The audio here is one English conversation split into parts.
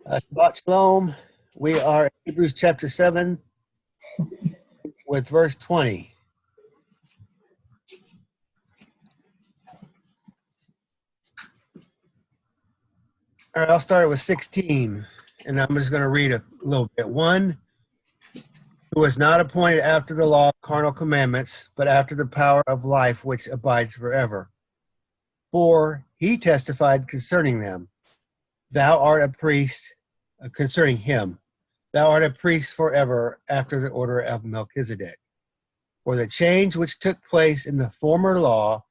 Shabbat Shalom. We are in Hebrews chapter 7 with verse 20. All right, I'll start with 16, and I'm just going to read a little bit. One who was not appointed after the law of carnal commandments, but after the power of life which abides forever. For he testified concerning them, thou art a priest, concerning him, thou art a priest forever after the order of Melchizedek. For the change which took place in the former law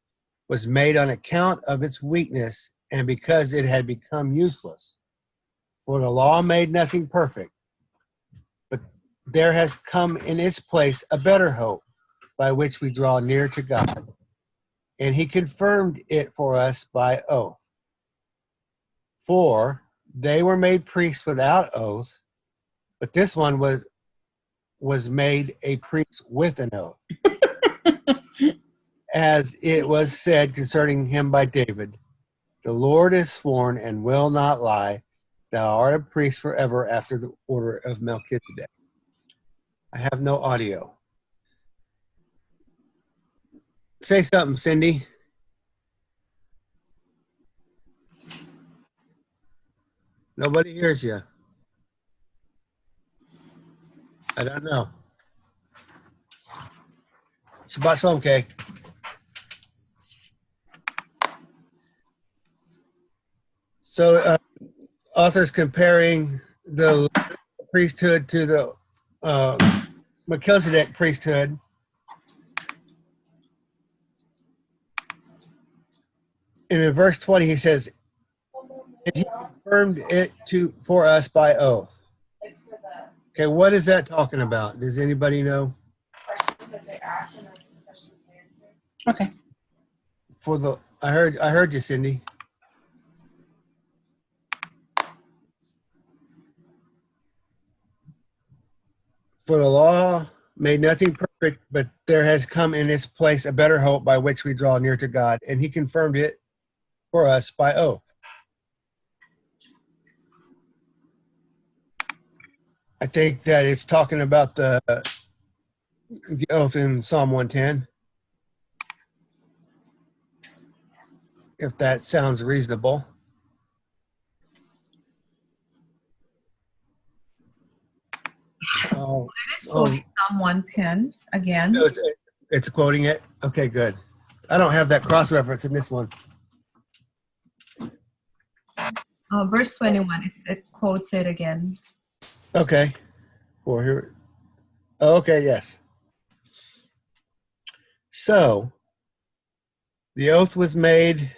was made on account of its weakness and because it had become useless. For the law made nothing perfect, but there has come in its place a better hope by which we draw near to God. And he confirmed it for us by oath. For they were made priests without oath, but this one was made a priest with an oath. As it was said concerning him by David, the Lord is sworn and will not lie, thou art a priest forever after the order of Melchizedek. I have no audio. Say something, Cindy. Nobody hears you. I don't know. Shabbat Shalom, Kay. So, authors comparing the priesthood to the Melchizedek priesthood. And in verse 20, he says, and he confirmed it for us by oath. Okay, what is that talking about? Does anybody know? Okay. I heard you, Cindy. For the law made nothing perfect, but there has come in its place a better hope by which we draw near to God, and he confirmed it for us by oath. I think that it's talking about the oath in Psalm 110. If that sounds reasonable. It is quoting Psalm 110 again. So it's quoting it? Okay, good. I don't have that cross-reference in this one. Verse 21, it quotes it again. Okay. For here. Oh, okay, yes. So, the oath was made.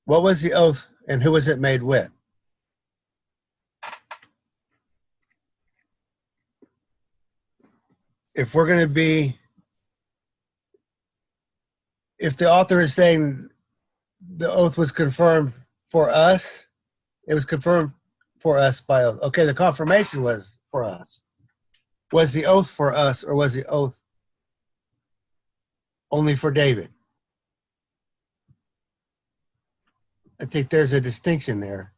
What was the oath and who was it made with? If we're going to be, if the author is saying the oath was confirmed for us, it was confirmed for us by oath. Okay, the confirmation was for us. Was the oath for us or was the oath only for David? I think there's a distinction there.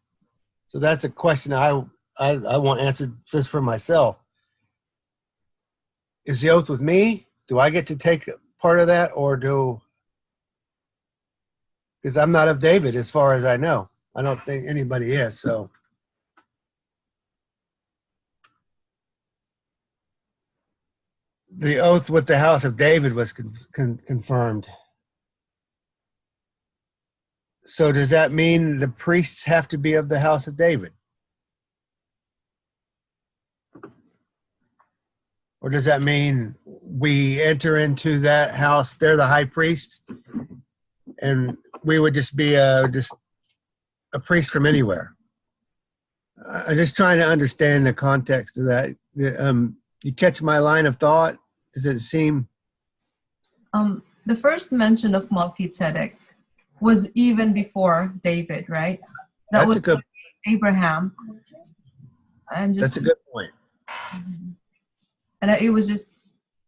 So that's a question I want answered just for myself. Is the oath with me? Do I get to take part of that or because I'm not of David as far as I know. I don't think anybody is, so. The oath with the house of David was confirmed. So does that mean the priests have to be of the house of David? Or does that mean we enter into that house, they're the high priest, and we would just be just a priest from anywhere? I'm just trying to understand the context of that. You catch my line of thought? Does it seem? The first mention of Melchizedek was even before David, right? That was Abraham. That's a good point. And it was just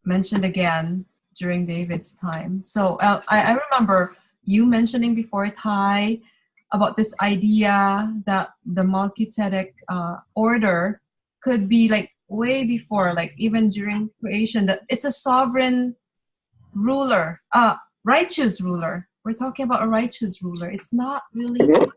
mentioned again during David's time. So I remember you mentioning before, Ty, about this idea that the Melchizedek order could be like way before, like even during creation, that it's a sovereign ruler, righteous ruler. We're talking about a righteous ruler. It's not really,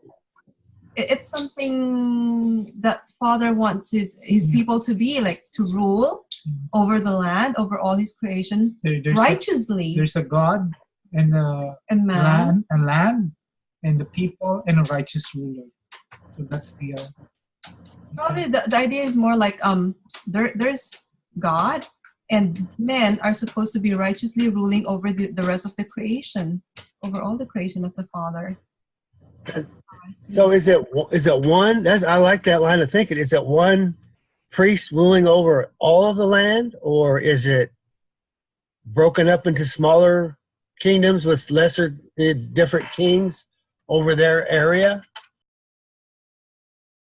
it's something that Father wants his people to be, like to rule over the land, over all his creation, righteously. There's a God and man. land and the people and a righteous ruler. So that's the probably the idea is more like there's God and men are supposed to be righteously ruling over the rest of the creation, over all the creation of the Father. So is it one? I like that line of thinking. Is it one priest ruling over all of the land, or is it broken up into smaller kingdoms with lesser, different kings over their area?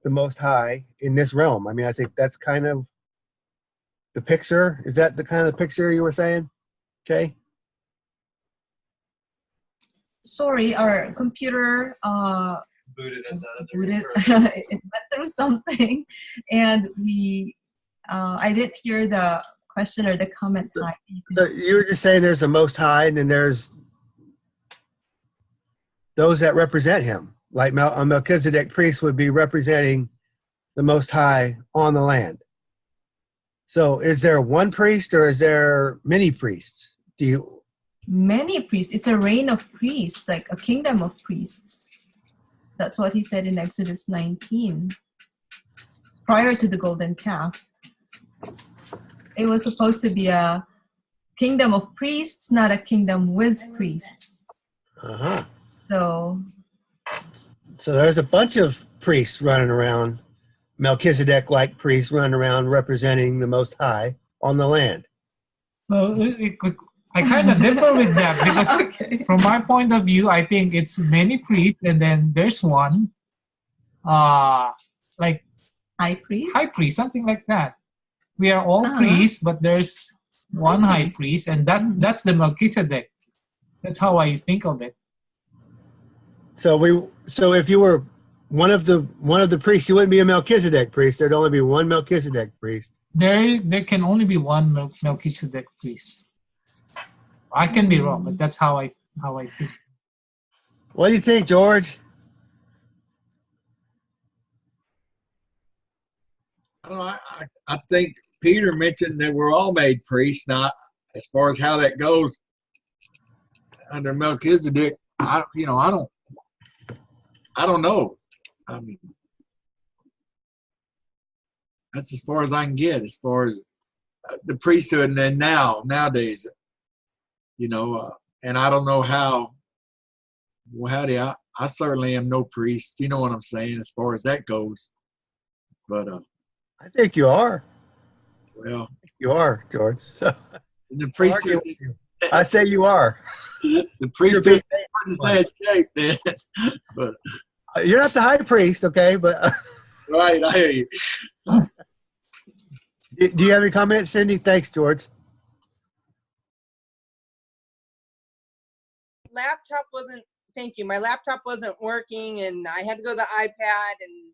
The Most High in this realm. I mean, I think that's kind of the picture. Is that the kind of the picture you were saying? Okay. Sorry, our computer booted us out of it went through something, and I didn't hear the question or the comment. So you were just saying there's a Most High, and then there's those that represent him. Like a Melchizedek priest would be representing the Most High on the land. So is there one priest or is there many priests? Many priests. It's a reign of priests, like a kingdom of priests. That's what he said in Exodus 19. Prior to the golden calf, it was supposed to be a kingdom of priests, not a kingdom with priests. Uh-huh. So there's a bunch of priests running around, Melchizedek-like priests running around representing the Most High on the land. Well, I kind of differ with that because from my point of view, I think it's many priests and then there's one, like high priest, something like that. We are all priests, but there's one high priest, and that's the Melchizedek. That's how I think of it. So if you were one of the priests, you wouldn't be a Melchizedek priest. There'd only be one Melchizedek priest. There can only be one Melchizedek priest. I can be wrong, but that's how I think. What do you think, George? I think Peter mentioned that we're all made priests. Not as far as how that goes under Melchizedek. I don't know. I mean, that's as far as I can get as far as the priesthood. And then nowadays, and I don't know how. Well, howdy, I certainly am no priest. You know what I'm saying as far as that goes. But I think you are. Well, you are, George. So, the priesthood. I say you are. The priesthood is in shape then. But you're not the high priest, okay? But right, I hear you. Do you have any comments, Cindy? Thanks, George. My laptop wasn't working, and I had to go to the iPad, and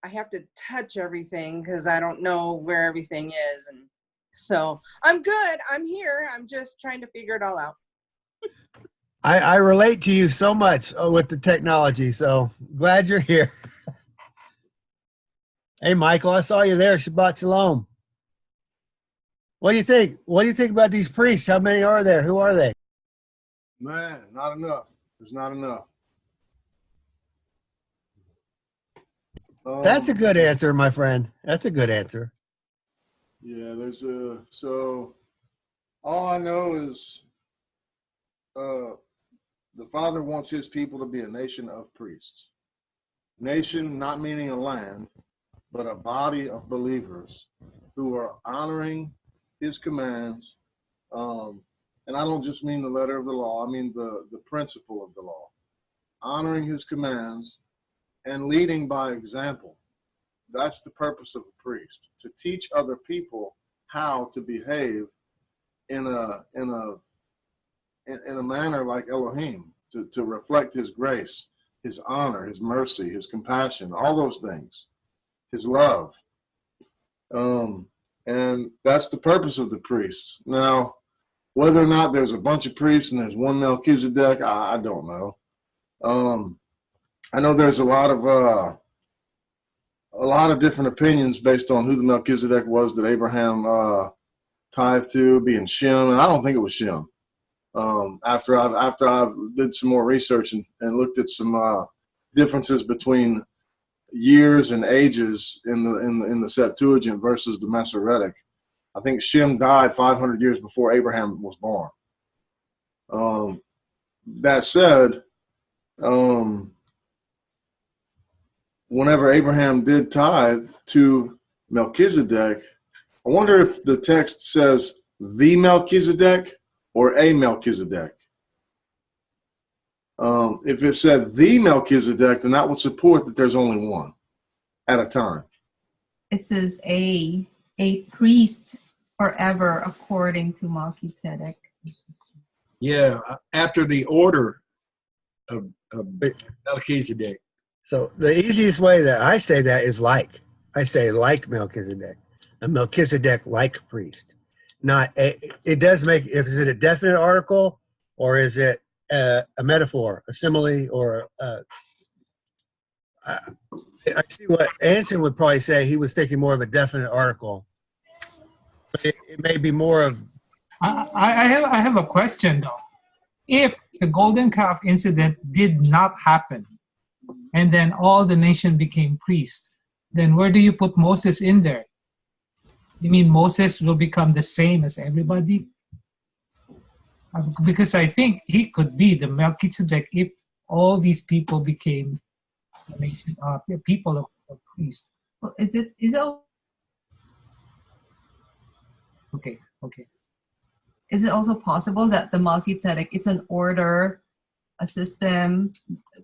I have to touch everything because I don't know where everything is, and so I'm good. I'm here. I'm just trying to figure it all out. I relate to you so much with the technology, so glad you're here. Hey, Michael, I saw you there. Shabbat Shalom. What do you think? What do you think about these priests? How many are there? Who are they? Man, not enough. There's not enough. That's a good answer, my friend. That's a good answer. Yeah, so all I know is the Father wants his people to be a nation of priests. Nation, not meaning a land, but a body of believers who are honoring his commands. And I don't just mean the letter of the law, I mean the principle of the law. Honoring his commands and leading by example. That's the purpose of a priest, to teach other people how to behave in a manner like Elohim, to reflect his grace, his honor, his mercy, his compassion, all those things, his love. And that's the purpose of the priests. Now, whether or not there's a bunch of priests and there's one Melchizedek, I don't know. I know there's a lot of different opinions based on who the Melchizedek was that Abraham tithed to, being Shem, and I don't think it was Shem. After I did some more research and looked at some differences between years and ages in the Septuagint versus the Masoretic, I think Shem died 500 years before Abraham was born. That said, whenever Abraham did tithe to Melchizedek, I wonder if the text says the Melchizedek or a Melchizedek. If it said the Melchizedek, then that would support that there's only one at a time. It says a priest forever according to Melchizedek. Yeah, after the order of Melchizedek. So the easiest way that I say that is like. I say like Melchizedek, a Melchizedek-like priest. Not a, it does make, if is it a definite article or is it a metaphor, a simile, or I see what Anson would probably say. He was thinking more of a definite article. But it may be more of. I have a question though. If the golden calf incident did not happen, and then all the nation became priests, then where do you put Moses in there? You mean Moses will become the same as everybody? Because I think he could be the Melchizedek if all these people became the nation, people of priests. Well, is it Okay. is it also possible that the Melchizedek, it's an order, a system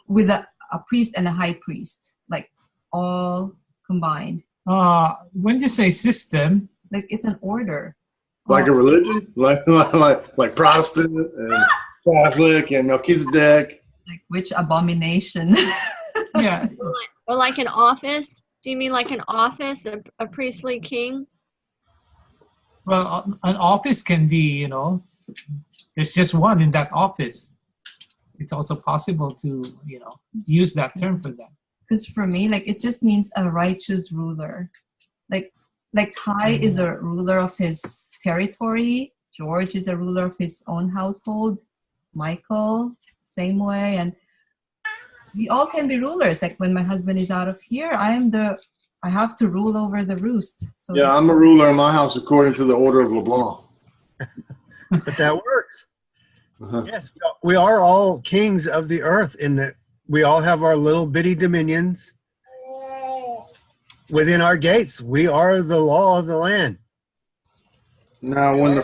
with a priest and a high priest, like all combined? When you say system, Like it's an order. Like a religion? Like Protestant and Catholic and Melchizedek? Like which abomination? yeah, Or like an office? Do you mean like an office, a priestly king? well, an office can be, there's just one in that office. It's also possible to, use that term for that. Because for me, like it just means a righteous ruler. Like Kai is a ruler of his territory. George is a ruler of his own household. Michael, same way. And we all can be rulers. Like when my husband is out of here, I have to rule over the roost. So Yeah, I'm a ruler in my house according to the order of LeBlanc. But that works. Uh-huh. Yes, we are all kings of the earth in that we all have our little bitty dominions within our gates. We are the law of the land. Now, when the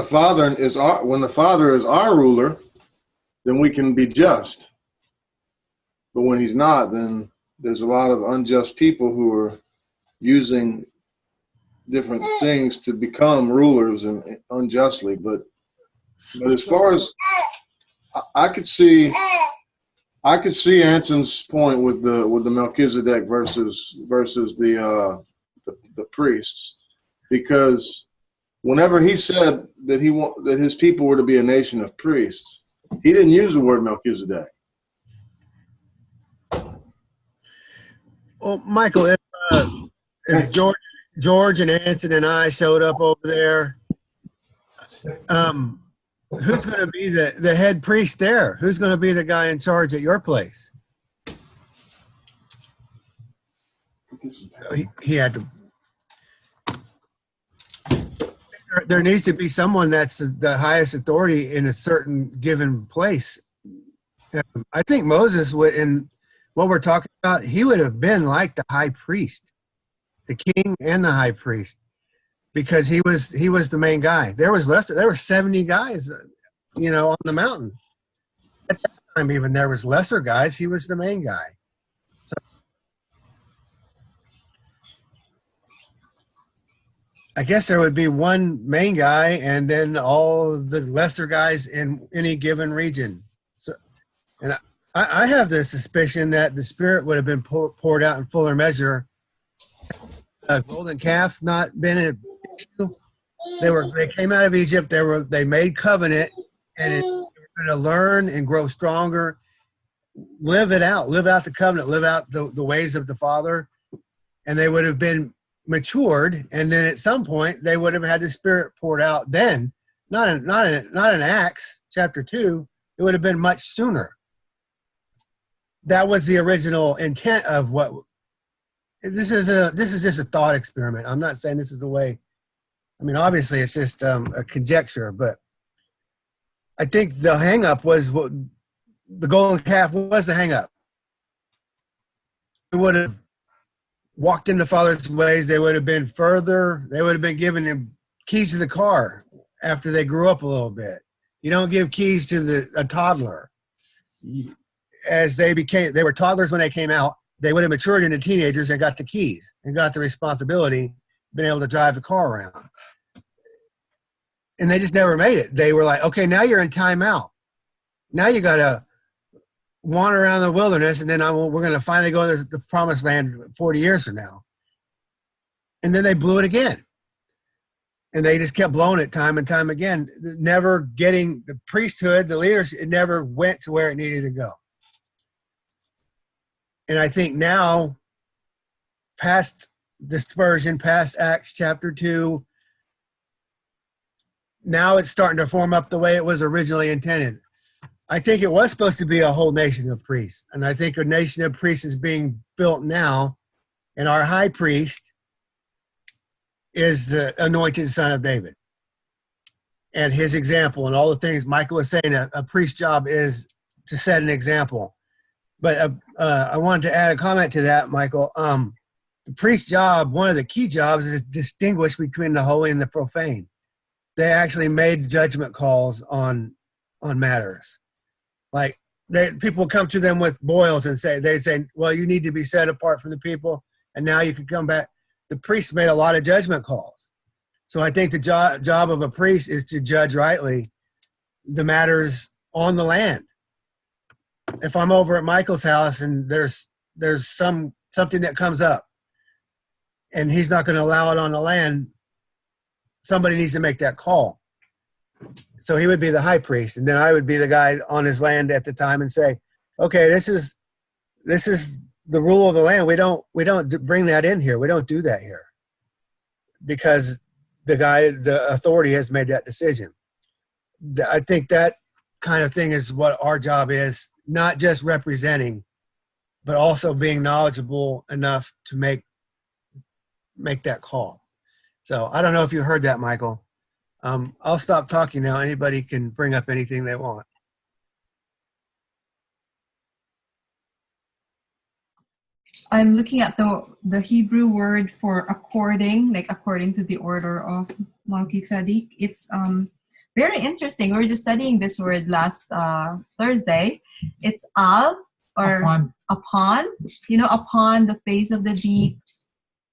Father is our ruler, then we can be just. But when he's not, then there's a lot of unjust people who are using different things to become rulers and unjustly. But as far as I could see Anson's point with the Melchizedek versus the priests, because whenever he said that that his people were to be a nation of priests, he didn't use the word Melchizedek. Well, Michael, if George and Anson and I showed up over there, who's going to be the head priest there? Who's going to be the guy in charge at your place? He had to. There needs to be someone that's the highest authority in a certain given place. I think Moses would, in what we're talking about, he would have been like the high priest, the king and the high priest, because he was the main guy. There were 70 guys, on the mountain. At that time, even there was lesser guys. He was the main guy. So, I guess there would be one main guy and then all the lesser guys in any given region. So And I have the suspicion that the Spirit would have been poured out in fuller measure. A golden calf not been an issue. They came out of Egypt. They made covenant, and they were going to learn and grow stronger. Live out the covenant, live out the ways of the Father, and they would have been matured. And then at some point, they would have had the Spirit poured out. Then, not in Acts chapter 2, it would have been much sooner. That was the original intent of what. This is just a thought experiment. I'm not saying this is the way. I mean, obviously, it's just a conjecture, but I think the hang-up was what the golden calf was. The hang-up. They would have walked in the Father's ways. They would have been further. They would have been given them keys to the car after they grew up a little bit. You don't give keys to a toddler. As they were toddlers when they came out. They would have matured into teenagers and got the keys and got the responsibility, been able to drive the car around. And they just never made it. They were like, okay, now you're in timeout. Now you got to wander around the wilderness, and then we're going to finally go to the promised land 40 years from now. And then they blew it again. And they just kept blowing it time and time again, never getting the priesthood, the leadership. It never went to where it needed to go. And I think now, past dispersion, past Acts chapter 2, now it's starting to form up the way it was originally intended. I think it was supposed to be a whole nation of priests. And I think a nation of priests is being built now. And our high priest is the anointed son of David. And his example and all the things Michael was saying, a priest's job is to set an example. But I wanted to add a comment to that, Michael. The priest's job, one of the key jobs, is to distinguish between the holy and the profane. They actually made judgment calls on matters. Like people would come to them with boils and they'd say, well, you need to be set apart from the people, and now you can come back. The priest made a lot of judgment calls. So I think the job of a priest is to judge rightly the matters on the land. If I'm over at Michael's house and there's something that comes up and he's not going to allow it on the land, somebody needs to make that call. So he would be the high priest, and then I would be the guy on his land at the time and say, okay, this is the rule of the land. We don't bring that in here. We don't do that here because the authority has made that decision. I think that kind of thing is what our job is. Not just representing, but also being knowledgeable enough to make that call. So I don't know if you heard that, Michael. I'll stop talking now. Anybody can bring up anything they want. I'm looking at the Hebrew word for according, like according to the order of Melchizedek. It's very interesting. We were just studying this word last Thursday. It's al, or upon, upon the face of the deep,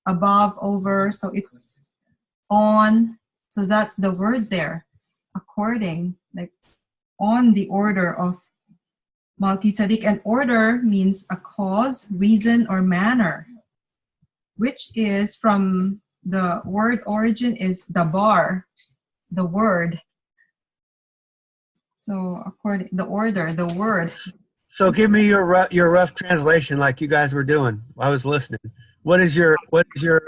above, over. So it's on. So that's the word there. According, like on the order of Melchizedek. And order means a cause, reason, or manner, which is from the word origin is dabar, the word. So according the order, the word. So give me your rough translation, like you guys were doing. I was listening. What is your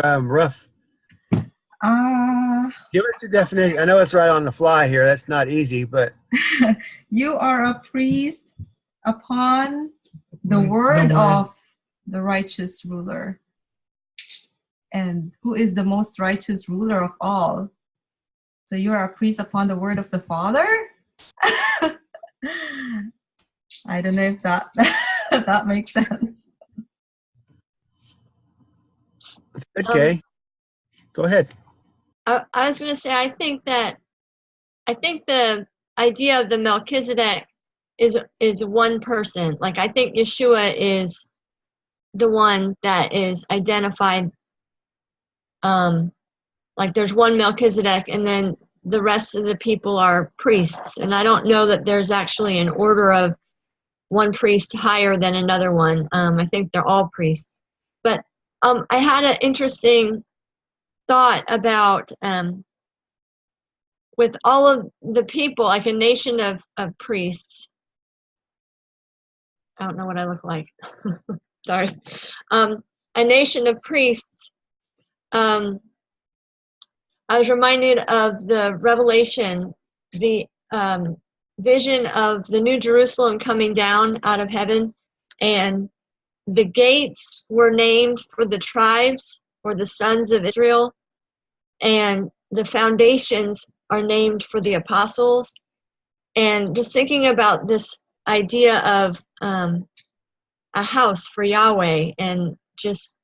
rough? Give us the definition. I know it's right on the fly here. That's not easy, but you are a priest upon the word of the righteous ruler. And who is the most righteous ruler of all? So you are a priest upon the word of the Father? I don't know if that that makes sense. Okay. Go ahead. I was going to say, I think the idea of the Melchizedek is one person. Like, I think Yeshua is the one that is identified. Like, there's one Melchizedek, and then the rest of the people are priests. And I don't know that there's actually an order of one priest higher than another one. I think they're all priests. But I had an interesting thought about with all of the people, like a nation of priests. I don't know what I look like. Sorry. A nation of priests. I was reminded of the Revelation, the vision of the New Jerusalem coming down out of heaven, and the gates were named for the tribes or the sons of Israel, and the foundations are named for the apostles. And just thinking about this idea of a house for Yahweh, and just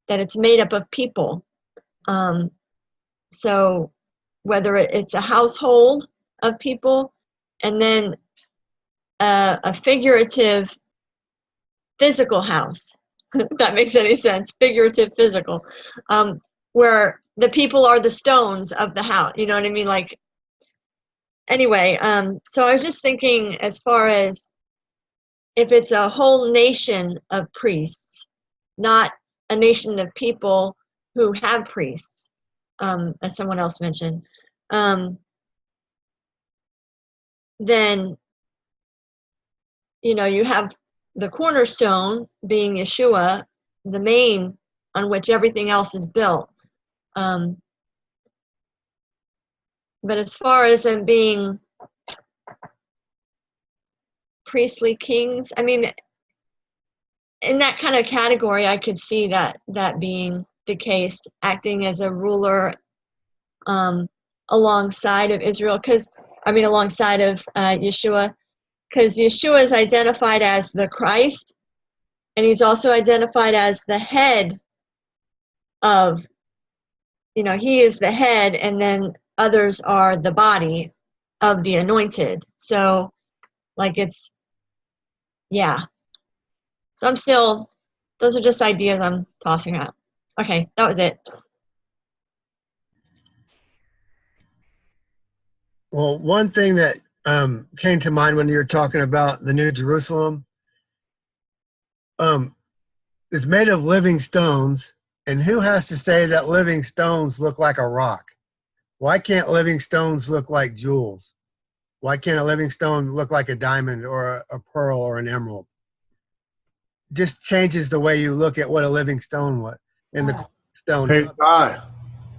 that it's made up of people. So whether it's a household of people, and then a figurative physical house, if that makes any sense, figurative physical, where the people are the stones of the house, you know what I mean? Like, anyway, so I was just thinking, as far as if it's a whole nation of priests, not a nation of people who have priests, as someone else mentioned, then, you know, you have the cornerstone being Yeshua, the main on which everything else is built. But as far as them being priestly kings, I mean, in that kind of category, I could see that being the case, acting as a ruler alongside of Israel, alongside of Yeshua, because Yeshua is identified as the Christ, and he's also identified as the head of, you know, he is the head, and then others are the body of the anointed. So, like, it's, yeah. So those are just ideas I'm tossing out. Okay, that was it. Well, one thing that came to mind when you were talking about the New Jerusalem is made of living stones. And who has to say that living stones look like a rock? Why can't living stones look like jewels? Why can't a living stone look like a diamond or a pearl or an emerald? Just changes the way you look at what a living stone was. And the stone. Hey, Ty.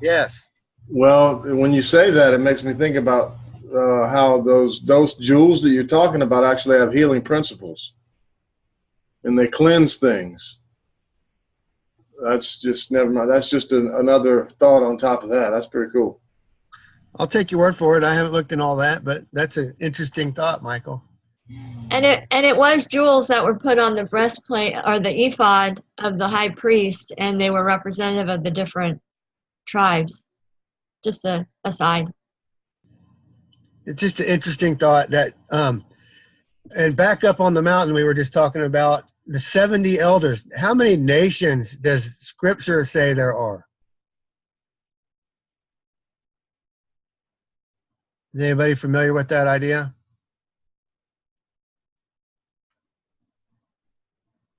Yes. Well, when you say that, it makes me think about how those jewels that you're talking about actually have healing principles, and they cleanse things. That's just, never mind. That's just another thought on top of that. That's pretty cool. I'll take your word for it. I haven't looked in all that, but that's an interesting thought, Michael. And it was jewels that were put on the breastplate or the ephod of the high priest, and they were representative of the different tribes. Just a aside. It's just an interesting thought that, and back up on the mountain, we were just talking about the 70 elders. How many nations does Scripture say there are? Is anybody familiar with that idea?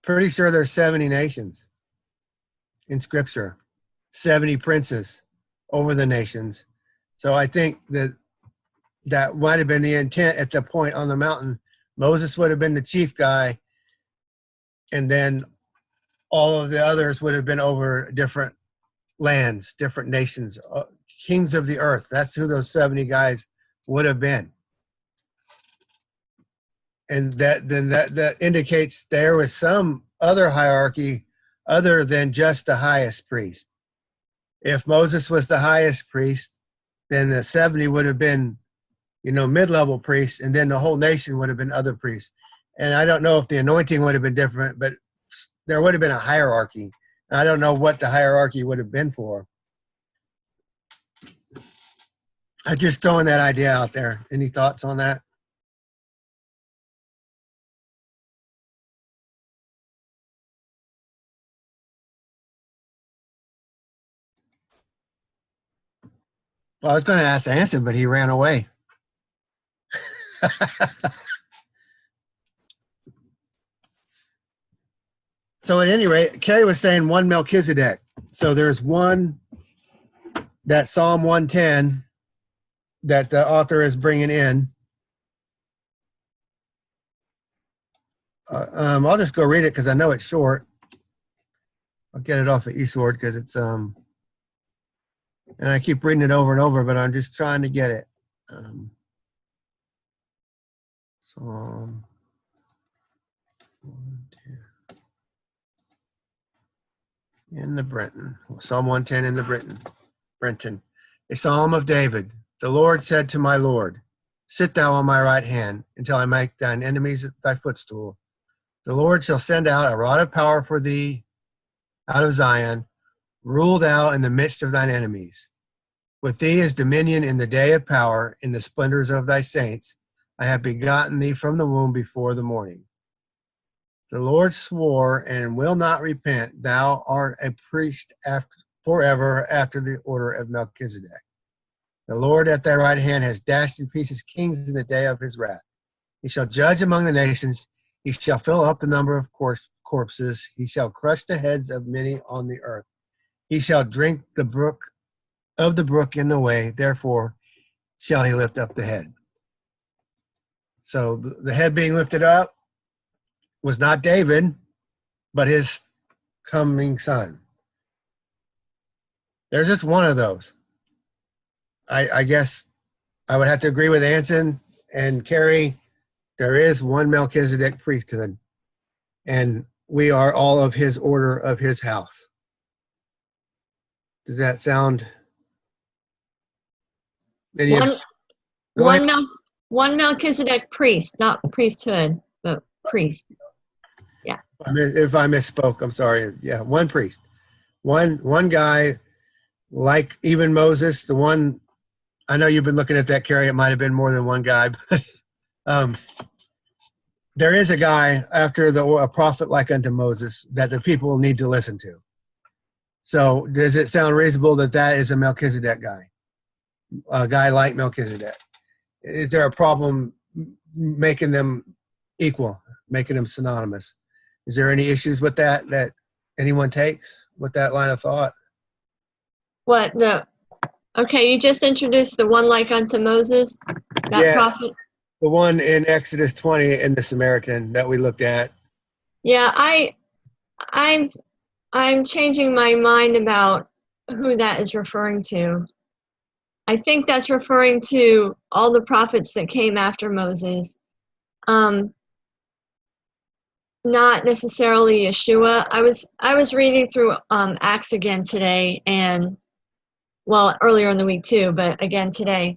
Pretty sure there's 70 nations in Scripture, 70 princes over the nations. So I think that might have been the intent at the point on the mountain. Moses would have been the chief guy, and then all of the others would have been over different lands, different nations, kings of the earth. That's who those 70 guys would have been. And that indicates there was some other hierarchy other than just the highest priest. If Moses was the highest priest, then the 70 would have been, you know, mid-level priests, and then the whole nation would have been other priests. And I don't know if the anointing would have been different, but there would have been a hierarchy. I don't know what the hierarchy would have been for. I'm just throwing that idea out there. Any thoughts on that? Well, I was going to ask Anson, but he ran away. So at any rate, Carrie was saying one Melchizedek. So there's one, that Psalm 110 that the author is bringing in. I'll just go read it because I know it's short. I'll get it off of eSword because it's and I keep reading it over and over, but I'm just trying to get it. Psalm 110 in the Brenton. Psalm 110 in the Brenton. A psalm of David. The Lord said to my Lord, sit thou on my right hand until I make thine enemies thy footstool. The Lord shall send out a rod of power for thee out of Zion. Rule thou in the midst of thine enemies. With thee is dominion in the day of power, in the splendors of thy saints. I have begotten thee from the womb before the morning. The Lord swore and will not repent. Thou art a priest forever after the order of Melchizedek. The Lord at thy right hand has dashed in pieces kings in the day of his wrath. He shall judge among the nations. He shall fill up the number of corpses. He shall crush the heads of many on the earth. He shall drink the brook in the way. Therefore shall he lift up the head. So the head being lifted up was not David, but his coming son. There's just one of those. I guess I would have to agree with Anson and Carrie. There is one Melchizedek priesthood, and we are all of his order of his house. Does that sound? One Melchizedek priest, not priesthood, but priest. Yeah. If I misspoke, I'm sorry. Yeah, one priest, one guy, like even Moses, the one. I know you've been looking at that, Carrie. It might have been more than one guy, but there is a guy after a prophet like unto Moses that the people need to listen to. So does it sound reasonable that that is a Melchizedek guy, a guy like Melchizedek? Is there a problem making them equal, making them synonymous? Is there any issues with that anyone takes with that line of thought? What? No. Okay, you just introduced the one like unto Moses, that Yes, prophet. the one in Exodus 20 in the Samaritan that we looked at. Yeah, I'm changing my mind about who that is referring to. I think that's referring to all the prophets that came after Moses. Not necessarily Yeshua. I was reading through Acts again today, and well, earlier in the week too, but again today.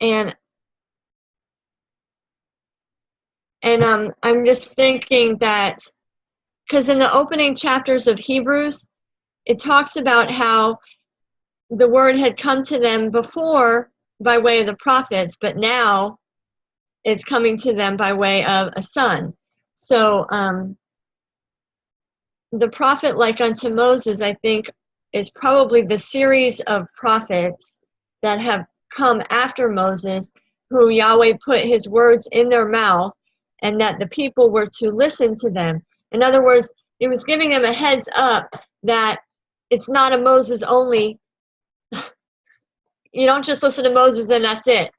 And I'm just thinking that, because in the opening chapters of Hebrews, it talks about how the word had come to them before by way of the prophets, but now it's coming to them by way of a son. So the prophet like unto Moses, I think, is probably the series of prophets that have come after Moses, who Yahweh put his words in their mouth, and that the people were to listen to them. In other words, it was giving them a heads up that it's not a Moses only. You don't just listen to Moses and that's it.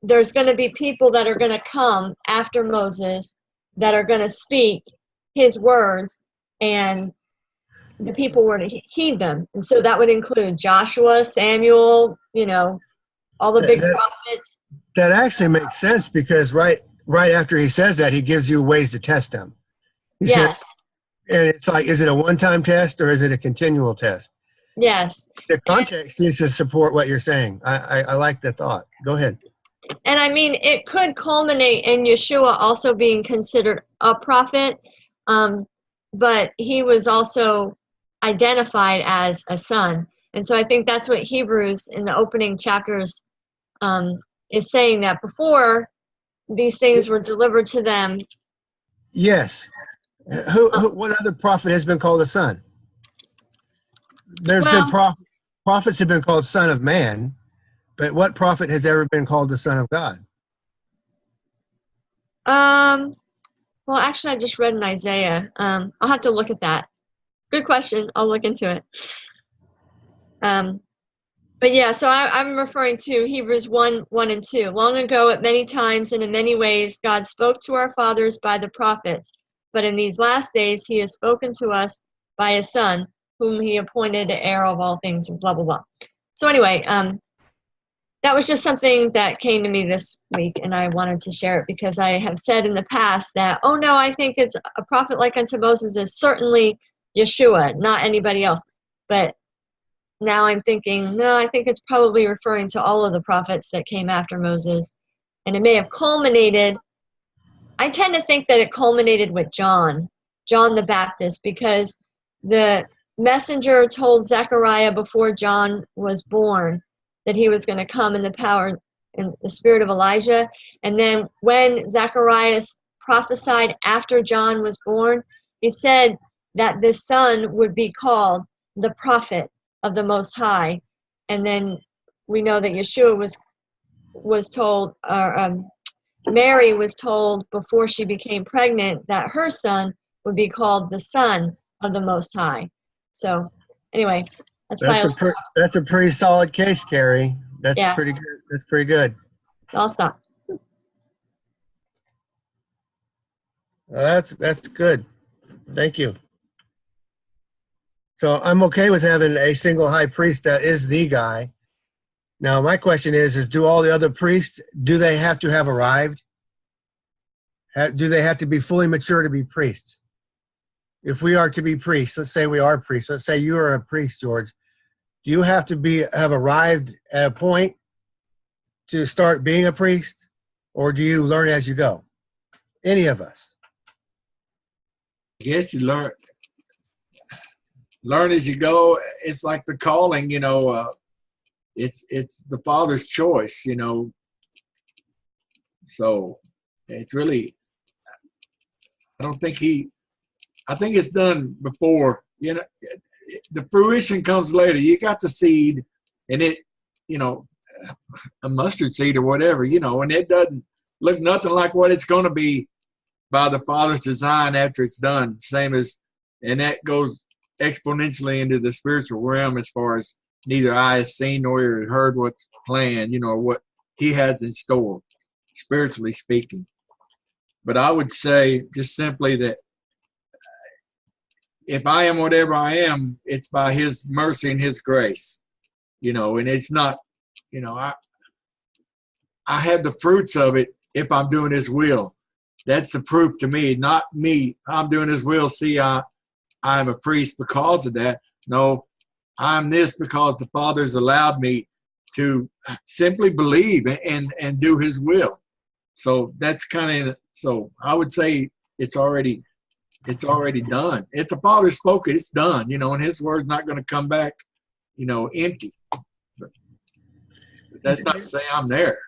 There's going to be people that are going to come after Moses that are going to speak his words, and the people were to heed them. And so that would include Joshua, Samuel, all the big prophets. That actually makes sense, because right after he says that, he gives you ways to test them. Yes. And it's like, is it a one-time test or is it a continual test? Yes. The context needs to support what you're saying. I like the thought. Go ahead. And I mean, it could culminate in Yeshua also being considered a prophet, but he was also identified as a son. And so I think that's what Hebrews in the opening chapters is saying, that before these things were delivered to them. Yes. What other prophet has been called a son? There's been prophets have been called son of man, but what prophet has ever been called the son of God? Well, actually, I just read in Isaiah. I'll have to look at that. Good question. I'll look into it. But yeah, so I'm referring to Hebrews 1 and 2. Long ago, at many times and in many ways, God spoke to our fathers by the prophets. But in these last days, he has spoken to us by his Son, whom he appointed the heir of all things, and blah, blah, blah. So anyway, that was just something that came to me this week, and I wanted to share it because I have said in the past that, oh no, I think it's a prophet like unto Moses is certainly Yeshua, not anybody else. But now I'm thinking, no, I think it's probably referring to all of the prophets that came after Moses. And it may have culminated, I tend to think that it culminated with John the Baptist, because the messenger told Zechariah before John was born that he was going to come in the power and the spirit of Elijah. And then when Zacharias prophesied after John was born, he said that this son would be called the prophet of the Most High. And then we know that Yeshua was told, Mary was told before she became pregnant that her son would be called the Son of the Most High. So anyway, That's a pretty solid case, Carrie. That's Yeah. pretty good. That's pretty good. I'll stop. Well, that's good. Thank you. So I'm okay with having a single high priest that is the guy. Now my question is do all the other priests, do they have to have arrived? Do they have to be fully mature to be priests? If we are to be priests, let's say we are priests. Let's say you are a priest, George. Do you have to have arrived at a point to start being a priest, or do you learn as you go? Any of us? I guess you learn as you go. It's like the calling, it's the Father's choice, So it's really, I think it's done before, the fruition comes later. You got the seed and it, a mustard seed or whatever, and it doesn't look nothing like what it's going to be by the Father's design after it's done. And that goes exponentially into the spiritual realm as far as neither eye has seen nor ear heard what's planned, or what he has in store, spiritually speaking. But I would say just simply that if I am whatever I am, it's by his mercy and his grace, and it's not, I have the fruits of it if I'm doing his will. That's the proof to me, not me. I'm doing his will. See, I'm a priest because of that. No, I'm this because the Father's allowed me to simply believe and do his will. So that's kind of, so I would say it's already done. If the Father spoke it, it's done, and his word's not going to come back, empty. But that's not to say I'm there.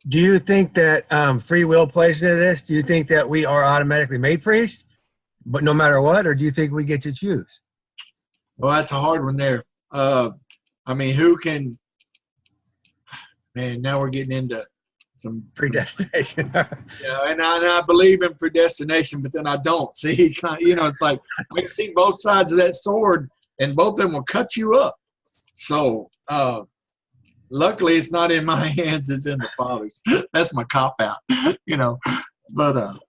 Do you think that free will plays into this? Do you think that we are automatically made priests, but no matter what, or do you think we get to choose? Well, that's a hard one there. Who can, man, now we're getting into some predestination. Yeah, and I believe in predestination, but then I don't. See, it's like I can see both sides of that sword, and both of them will cut you up. So, luckily, it's not in my hands; it's in the Father's. That's my cop out, But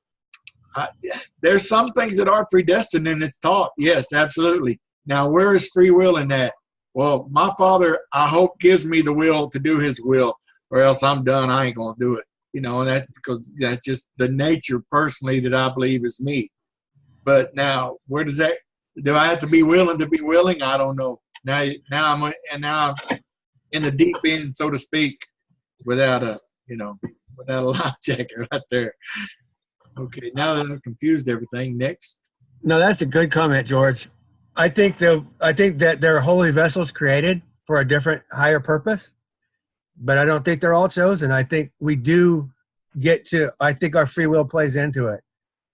there's some things that are predestined, and it's taught. Yes, absolutely. Now, where is free will in that? Well, my Father, I hope, gives me the will to do his will, or else I'm done. I ain't going to do it. And that because that's just the nature personally that I believe is me. But now, where does that, do I have to be willing to be willing? I don't know. Now I'm in the deep end, so to speak, without a life jacket right there. Okay, now that I've confused everything, next. No, that's a good comment, George. I think that there are holy vessels created for a different, higher purpose, but I don't think they're all chosen. I think we do get to, I think our free will plays into it.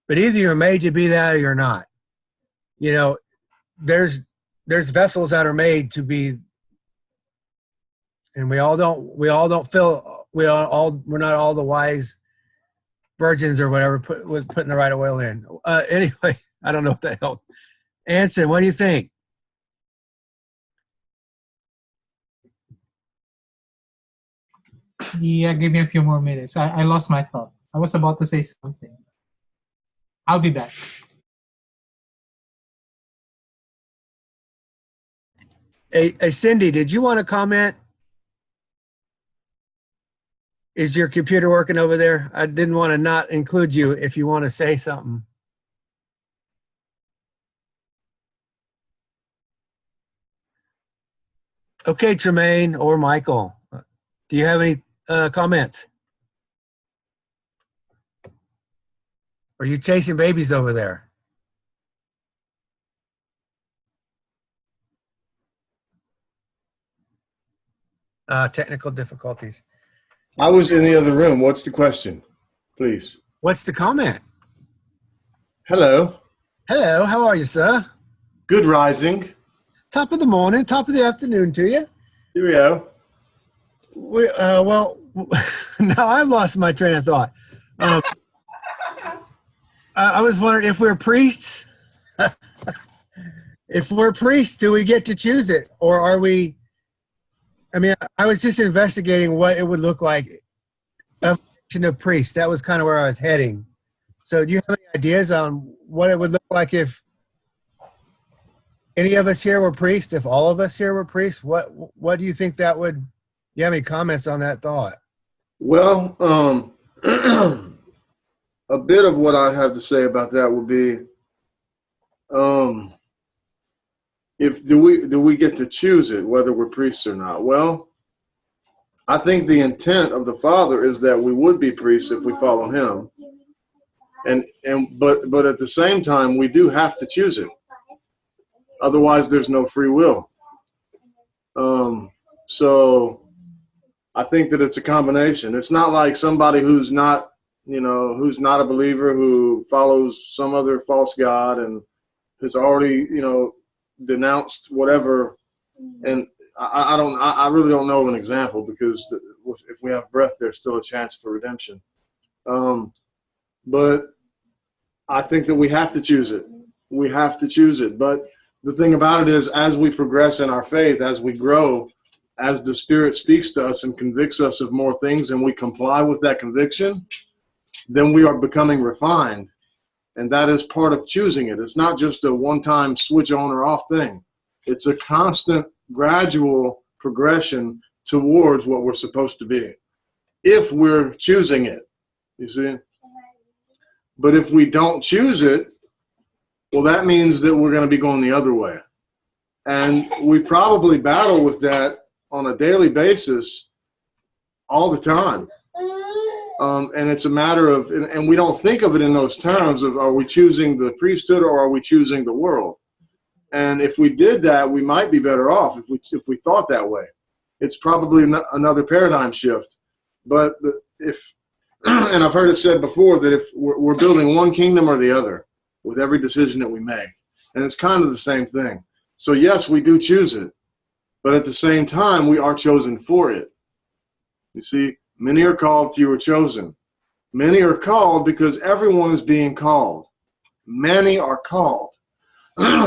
But either you're made to be that or you're not. There's vessels that are made to be, and we're not all the wise virgins or whatever was putting the right oil in. Anyway, I don't know if that helped. Anson, what do you think? Yeah, give me a few more minutes. I lost my thought. I was about to say something. I'll be back. Hey, Cindy, did you want to comment? Is your computer working over there? I didn't want to not include you if you want to say something. Okay, Tremaine or Michael, do you have any comments? Are you chasing babies over there? Technical difficulties. I was in the other room. What's the question, please? What's the comment? Hello. Hello, how are you, sir? Good rising. Top of the morning, top of the afternoon to you. Here we go. Well, now I've lost my train of thought. I was wondering if we're priests. If we're priests, do we get to choose it, or are we? I mean, I was just investigating what it would look like. Of priests. That was kind of where I was heading. So, do you have any ideas on what it would look like if any of us here were priests? If all of us here were priests, what do you think that would? Do you have any comments on that thought? Well, a bit of what I have to say about that would be, if do we get to choose it, whether we're priests or not? Well, I think the intent of the Father is that we would be priests if we follow Him, but at the same time, we do have to choose it. Otherwise, there's no free will. So I think that it's a combination. It's not like somebody who's not a believer, who follows some other false god and has already, denounced whatever. And I really don't know an example, because if we have breath, there's still a chance for redemption. But I think that we have to choose it. We have to choose it. But the thing about it is, as we progress in our faith, as we grow, as the Spirit speaks to us and convicts us of more things, and we comply with that conviction, then we are becoming refined. And that is part of choosing it. It's not just a one-time switch on or off thing. It's a constant, gradual progression towards what we're supposed to be, if we're choosing it, you see. But if we don't choose it, well, that means that we're going to be going the other way. And we probably battle with that on a daily basis all the time. And it's a matter of, and we don't think of it in those terms of, are we choosing the priesthood or are we choosing the world? And if we did that, we might be better off if we thought that way. It's probably another paradigm shift. But and I've heard it said before that if we're building one kingdom or the other with every decision that we make. And it's kind of the same thing. So yes, we do choose it, but at the same time, we are chosen for it. You see, many are called, few are chosen. Many are called because everyone is being called. Many are called.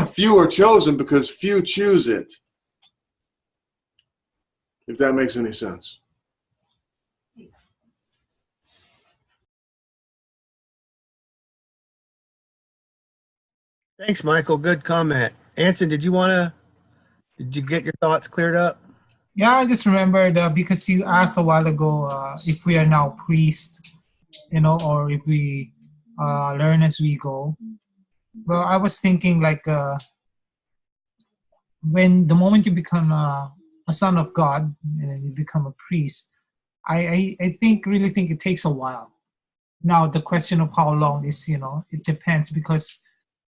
Few are chosen because few choose it. If that makes any sense. Thanks, Michael. Good comment. Anson, did you get your thoughts cleared up? Yeah, I just remembered because you asked a while ago if we are now priests, or if we learn as we go. Well, I was thinking like when the moment you become a son of God and you become a priest, I really think it takes a while. Now the question of how long is, it depends, because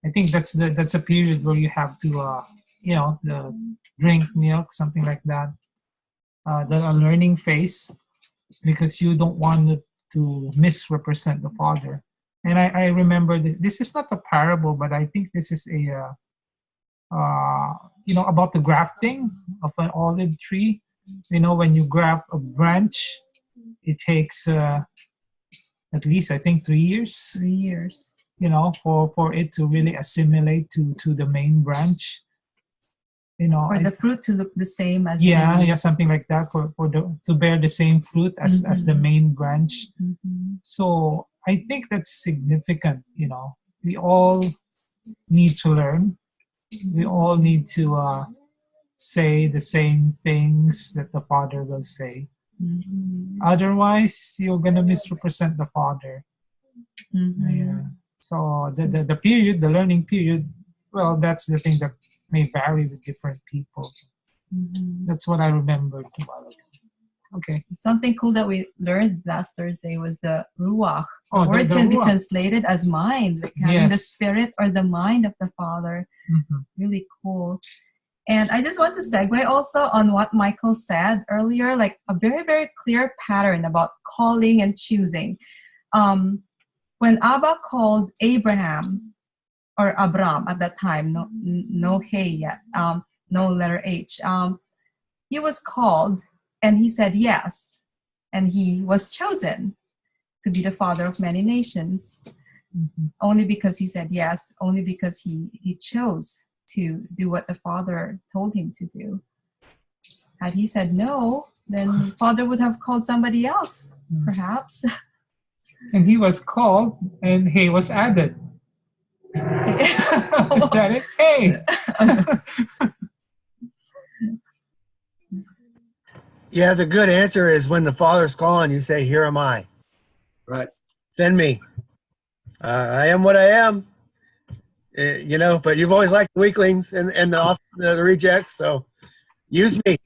I think that's a period where you have to drink milk, something like that. The learning phase, because you don't want to misrepresent the Father. And I remember this is not a parable, but I think this is about the grafting of an olive tree. When you graft a branch, it takes at least I think 3 years. 3 years. You know, for it to really assimilate to the main branch. You know, For the fruit to look the same as yeah, something like that. For to bear the same fruit as the main branch. Mm-hmm. So I think that's significant. You know, we all need to learn. We all need to say the same things that the Father will say. Mm-hmm. Otherwise, you're gonna misrepresent the Father. Mm-hmm. Yeah. So the period, the learning period, well, that's the thing that may vary with different people. Mm-hmm. That's what I remembered a while ago. Okay. Something cool that we learned last Thursday was the Ruach. The Oh, word the can be Ruach. translated as mind, like having the Yes. spirit or the mind of the Father. Mm-hmm. Really cool. And I just want to segue also on what Michael said earlier, like a very, very clear pattern about calling and choosing. When Abba called Abraham, or Abram at that time, no hey yet, no letter H, he was called and he said yes, and he was chosen to be the father of many nations. Mm-hmm. Only because he said yes, only because he chose to do what the Father told him to do. Had he said no, then Father would have called somebody else, perhaps. And he was called, and he was added. Is that it? Hey! Yeah, the good answer is when the Father's calling, you say, "Here am I. Right. Send me. I am what I am." You know, but you've always liked the weaklings and the rejects, so use me.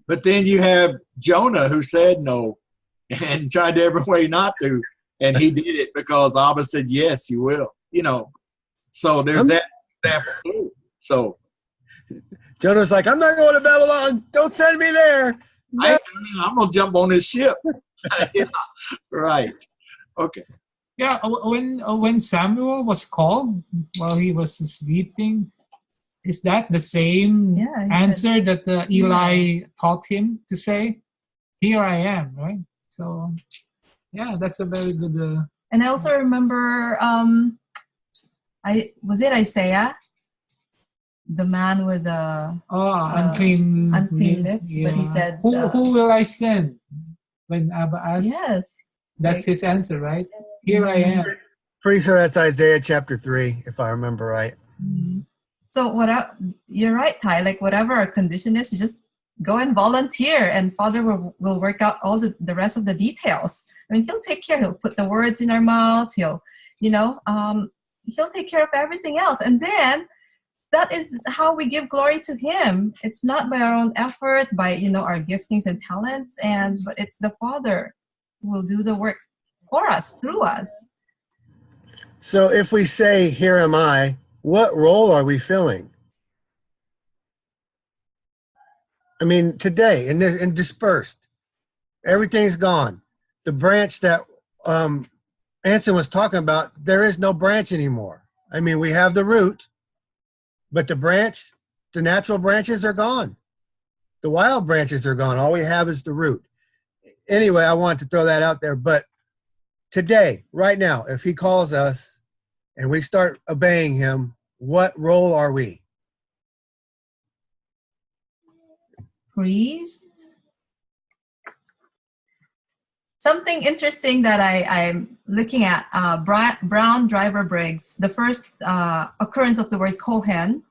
But then you have Jonah who said no and tried every way not to, and he did it because Abba said, yes, you will. You know, so there's that example too. So Jonah's like, "I'm not going to Babylon. Don't send me there." I'm going to jump on this ship. Yeah, right. Okay. Yeah, when Samuel was called while he was sleeping, is that the same answer that Eli taught him to say? Here I am, right? So, yeah, that's a very good. And I also remember, was it Isaiah, the man with the unclean lips? Yeah. But he said, "Who will I send?" When Abba asked. Yes. That's his answer, right? Here I am. Pretty sure that's Isaiah chapter 3, if I remember right. Mm-hmm. So you're right, Ty. Like whatever our condition is, you just go and volunteer, and Father will work out all the rest of the details. I mean, He'll take care. He'll put the words in our mouths. He'll take care of everything else, and then that is how we give glory to Him. It's not by our own effort, by our giftings and talents, but it's the Father who will do the work for us, through us. So if we say, "Here am I," what role are we filling? I mean, today, and dispersed, everything's gone. The branch that Anson was talking about, there is no branch anymore. I mean, we have the root, but the natural branches are gone. The wild branches are gone. All we have is the root. Anyway, I wanted to throw that out there. But today, right now, if He calls us and we start obeying Him, what role are we? Priest. Something interesting that I'm looking at, Brown Driver Briggs, the first occurrence of the word Kohen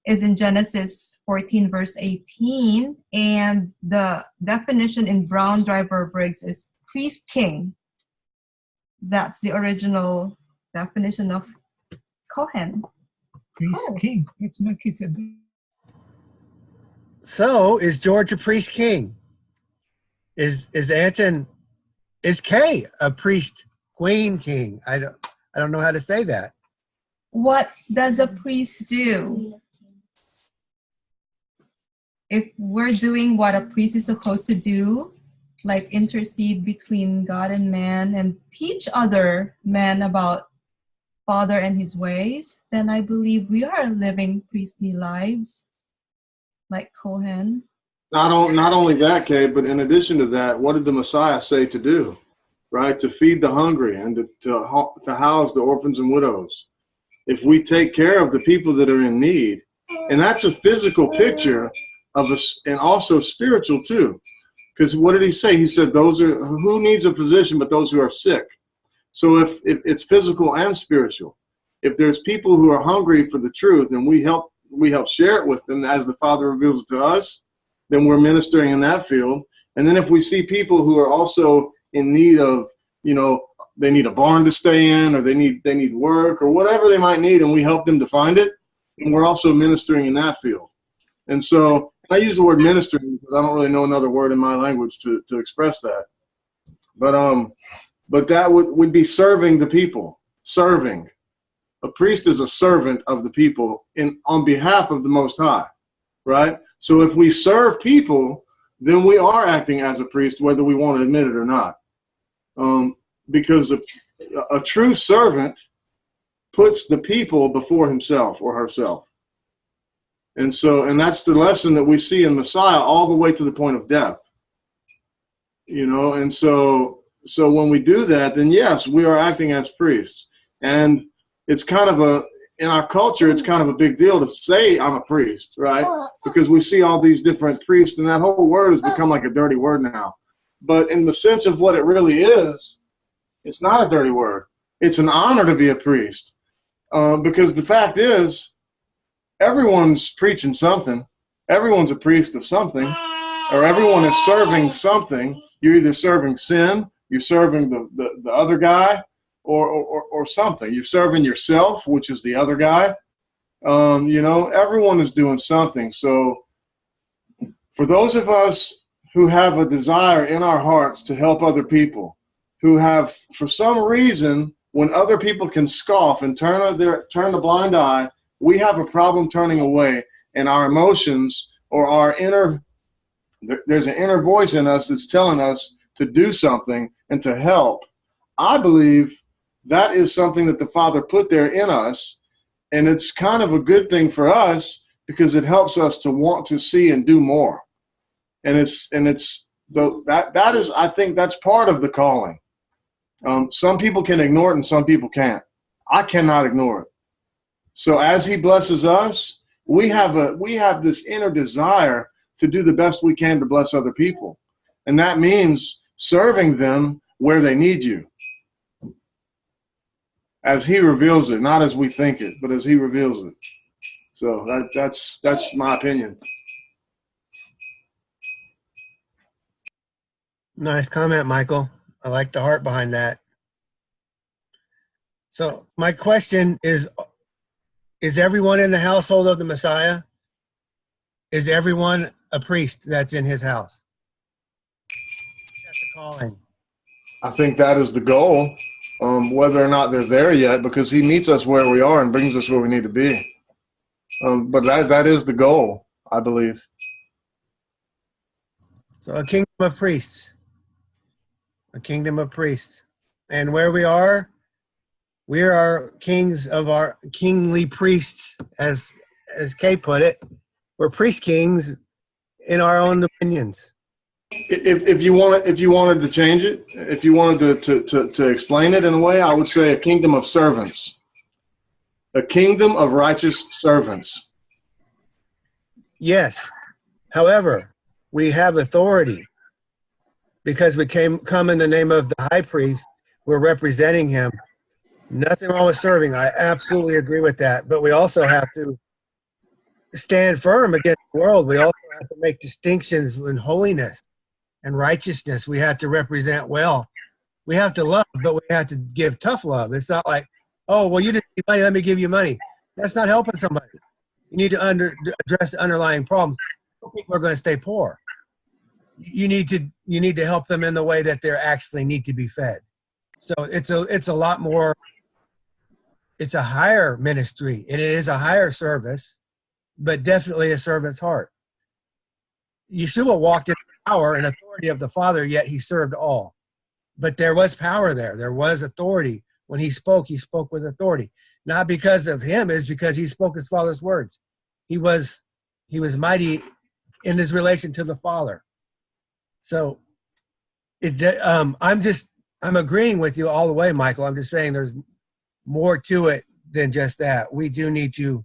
is in Genesis 14, verse 18, and the definition in Brown Driver Briggs is priest king. That's the original definition of Kohen. Priest king. It's Melchizedek. So is George a priest king? Is Anton, is Kay a priest queen king? I don't know how to say that. What does a priest do? If we're doing what a priest is supposed to do, like intercede between God and man and teach other men about Father and His ways, then I believe we are living priestly lives like Kohen. Not only that, Kay, but in addition to that, what did the Messiah say to do? right? To feed the hungry and to house the orphans and widows. If we take care of the people that are in need, and that's a physical picture of us, and also spiritual too. Because what did he say? He said, who needs a physician but those who are sick? So if it's physical and spiritual, if there's people who are hungry for the truth and we help share it with them as the Father reveals it to us, then we're ministering in that field. And then if we see people who are also in need of, they need a barn to stay in, or they need work, or whatever they might need, and we help them to find it, and we're also ministering in that field. And so I use the word ministering because I don't really know another word in my language to express that. But that would be serving the people. Serving. A priest is a servant of the people on behalf of the Most High, right? So if we serve people, then we are acting as a priest, whether we want to admit it or not. Because a true servant puts the people before himself or herself. And that's the lesson that we see in Messiah all the way to the point of death. And so when we do that, then yes, we are acting as priests. And it's kind of in our culture, it's kind of a big deal to say I'm a priest, right? Because we see all these different priests, and that whole word has become like a dirty word now. But in the sense of what it really is, it's not a dirty word. It's an honor to be a priest. Because the fact is, everyone's preaching something. Everyone's a priest of something. Or everyone is serving something. You're either serving sin, you're serving the other guy, or something. You're serving yourself, which is the other guy. Everyone is doing something. So for those of us who have a desire in our hearts to help other people, who have, for some reason, when other people can scoff and turn the blind eye, we have a problem turning away, and our emotions or there's an inner voice in us that's telling us to do something and to help. I believe that is something that the Father put there in us, and it's kind of a good thing for us because it helps us to want to see and do more. And that is, I think that's part of the calling. Some people can ignore it and some people can't. I cannot ignore it. So as he blesses us, we have this inner desire to do the best we can to bless other people. And that means serving them where they need you. As he reveals it, not as we think it, but as he reveals it. So that's my opinion. Nice comment, Michael. I like the heart behind that. So my question is everyone in the household of the Messiah? Is everyone a priest that's in his house? That's the calling. I think that is the goal, whether or not they're there yet, because he meets us where we are and brings us where we need to be. But that is the goal, I believe. So a kingdom of priests. A kingdom of priests. And where we are kings of our kingly priests, as Kay put it. We're priest kings in our own dominions. If you wanted to change it, if you wanted to explain it in a way, I would say a kingdom of servants. A kingdom of righteous servants. Yes. However, we have authority because we come in the name of the high priest. We're representing him. Nothing wrong with serving. I absolutely agree with that. But we also have to stand firm against the world. We also have to make distinctions in holiness and righteousness. We have to represent well. We have to love, but we have to give tough love. It's not like, oh, well, you didn't need money, let me give you money. That's not helping somebody. You need to address the underlying problems. People are going to stay poor. You need to help them in the way that they actually need to be fed. So it's a lot more. It's a higher ministry, and it is a higher service, but definitely a servant's heart. Yeshua walked in power and authority of the Father, yet he served all. But there was power there. There was authority. When he spoke with authority. Not because of him, it's because he spoke his Father's words. He was mighty in his relation to the Father. So I'm I'm agreeing with you all the way, Michael. I'm just saying there's more to it than just that. We do need to,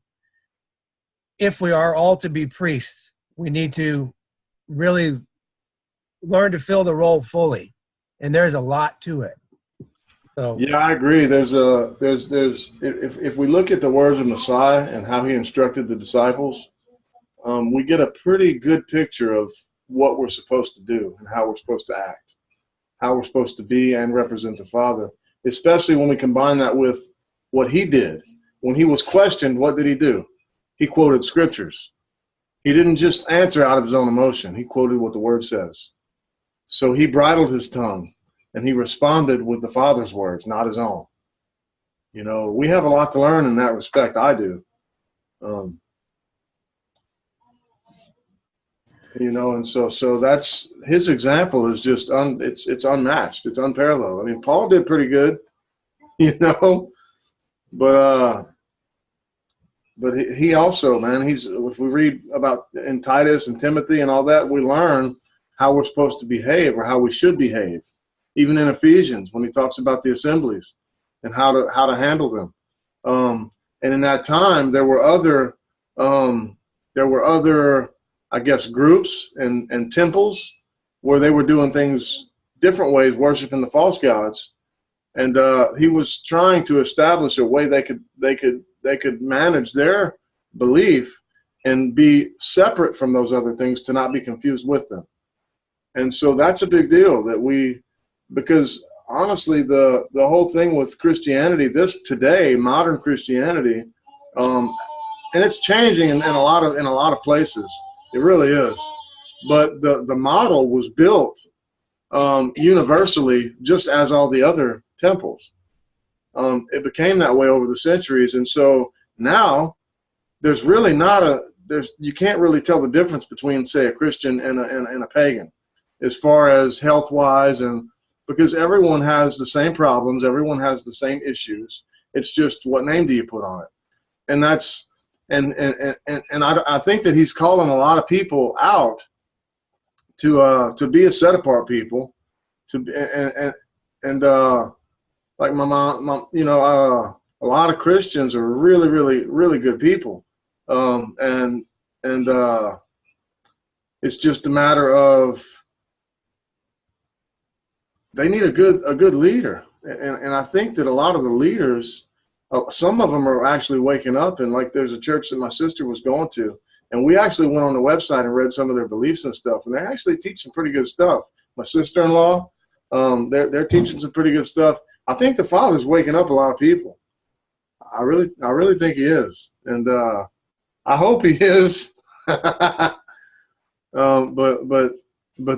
if we are all to be priests, we need to really learn to fill the role fully. And there's a lot to it. So Yeah, I agree. If we look at the words of Messiah and how he instructed the disciples, we get a pretty good picture of what we're supposed to do and how we're supposed to act, how we're supposed to be and represent the Father, especially when we combine that with what he did. When he was questioned, what did he do? He quoted scriptures. He didn't just answer out of his own emotion. He quoted what the word says. So he bridled his tongue and he responded with the Father's words, not his own. You know, we have a lot to learn in that respect. I do. You know, and so that's his example is just it's unmatched. It's unparalleled. I mean, Paul did pretty good, you know, but he also, man, if we read about in Titus and Timothy and all that, we learn how we're supposed to behave or how we should behave. Even in Ephesians, when he talks about the assemblies and how to handle them. And in that time, there were other, I guess, groups and temples where they were doing things different ways, worshiping the false gods. And he was trying to establish a way they could manage their belief and be separate from those other things to not be confused with them. And so that's a big deal because honestly, the whole thing with Christianity, modern Christianity, and it's changing in a lot of places. It really is. But the model was built universally, just as all the other temples. It became that way over the centuries, and so now there's really you can't really tell the difference between, say, a Christian and a pagan, as far as health-wise, and because everyone has the same problems, everyone has the same issues. It's just what name do you put on it, and that's and I think that he's calling a lot of people out to be a set-apart people, and like my mom, you know, a lot of Christians are really, really, really good people, and it's just a matter of they need a good leader, and I think that a lot of the leaders, some of them are actually waking up. And like, there's a church that my sister was going to, and we actually went on the website and read some of their beliefs and stuff, and they actually teach some pretty good stuff. My sister-in-law, they're teaching some pretty good stuff. I think the Father's waking up a lot of people. I really think he is, and I hope he is. But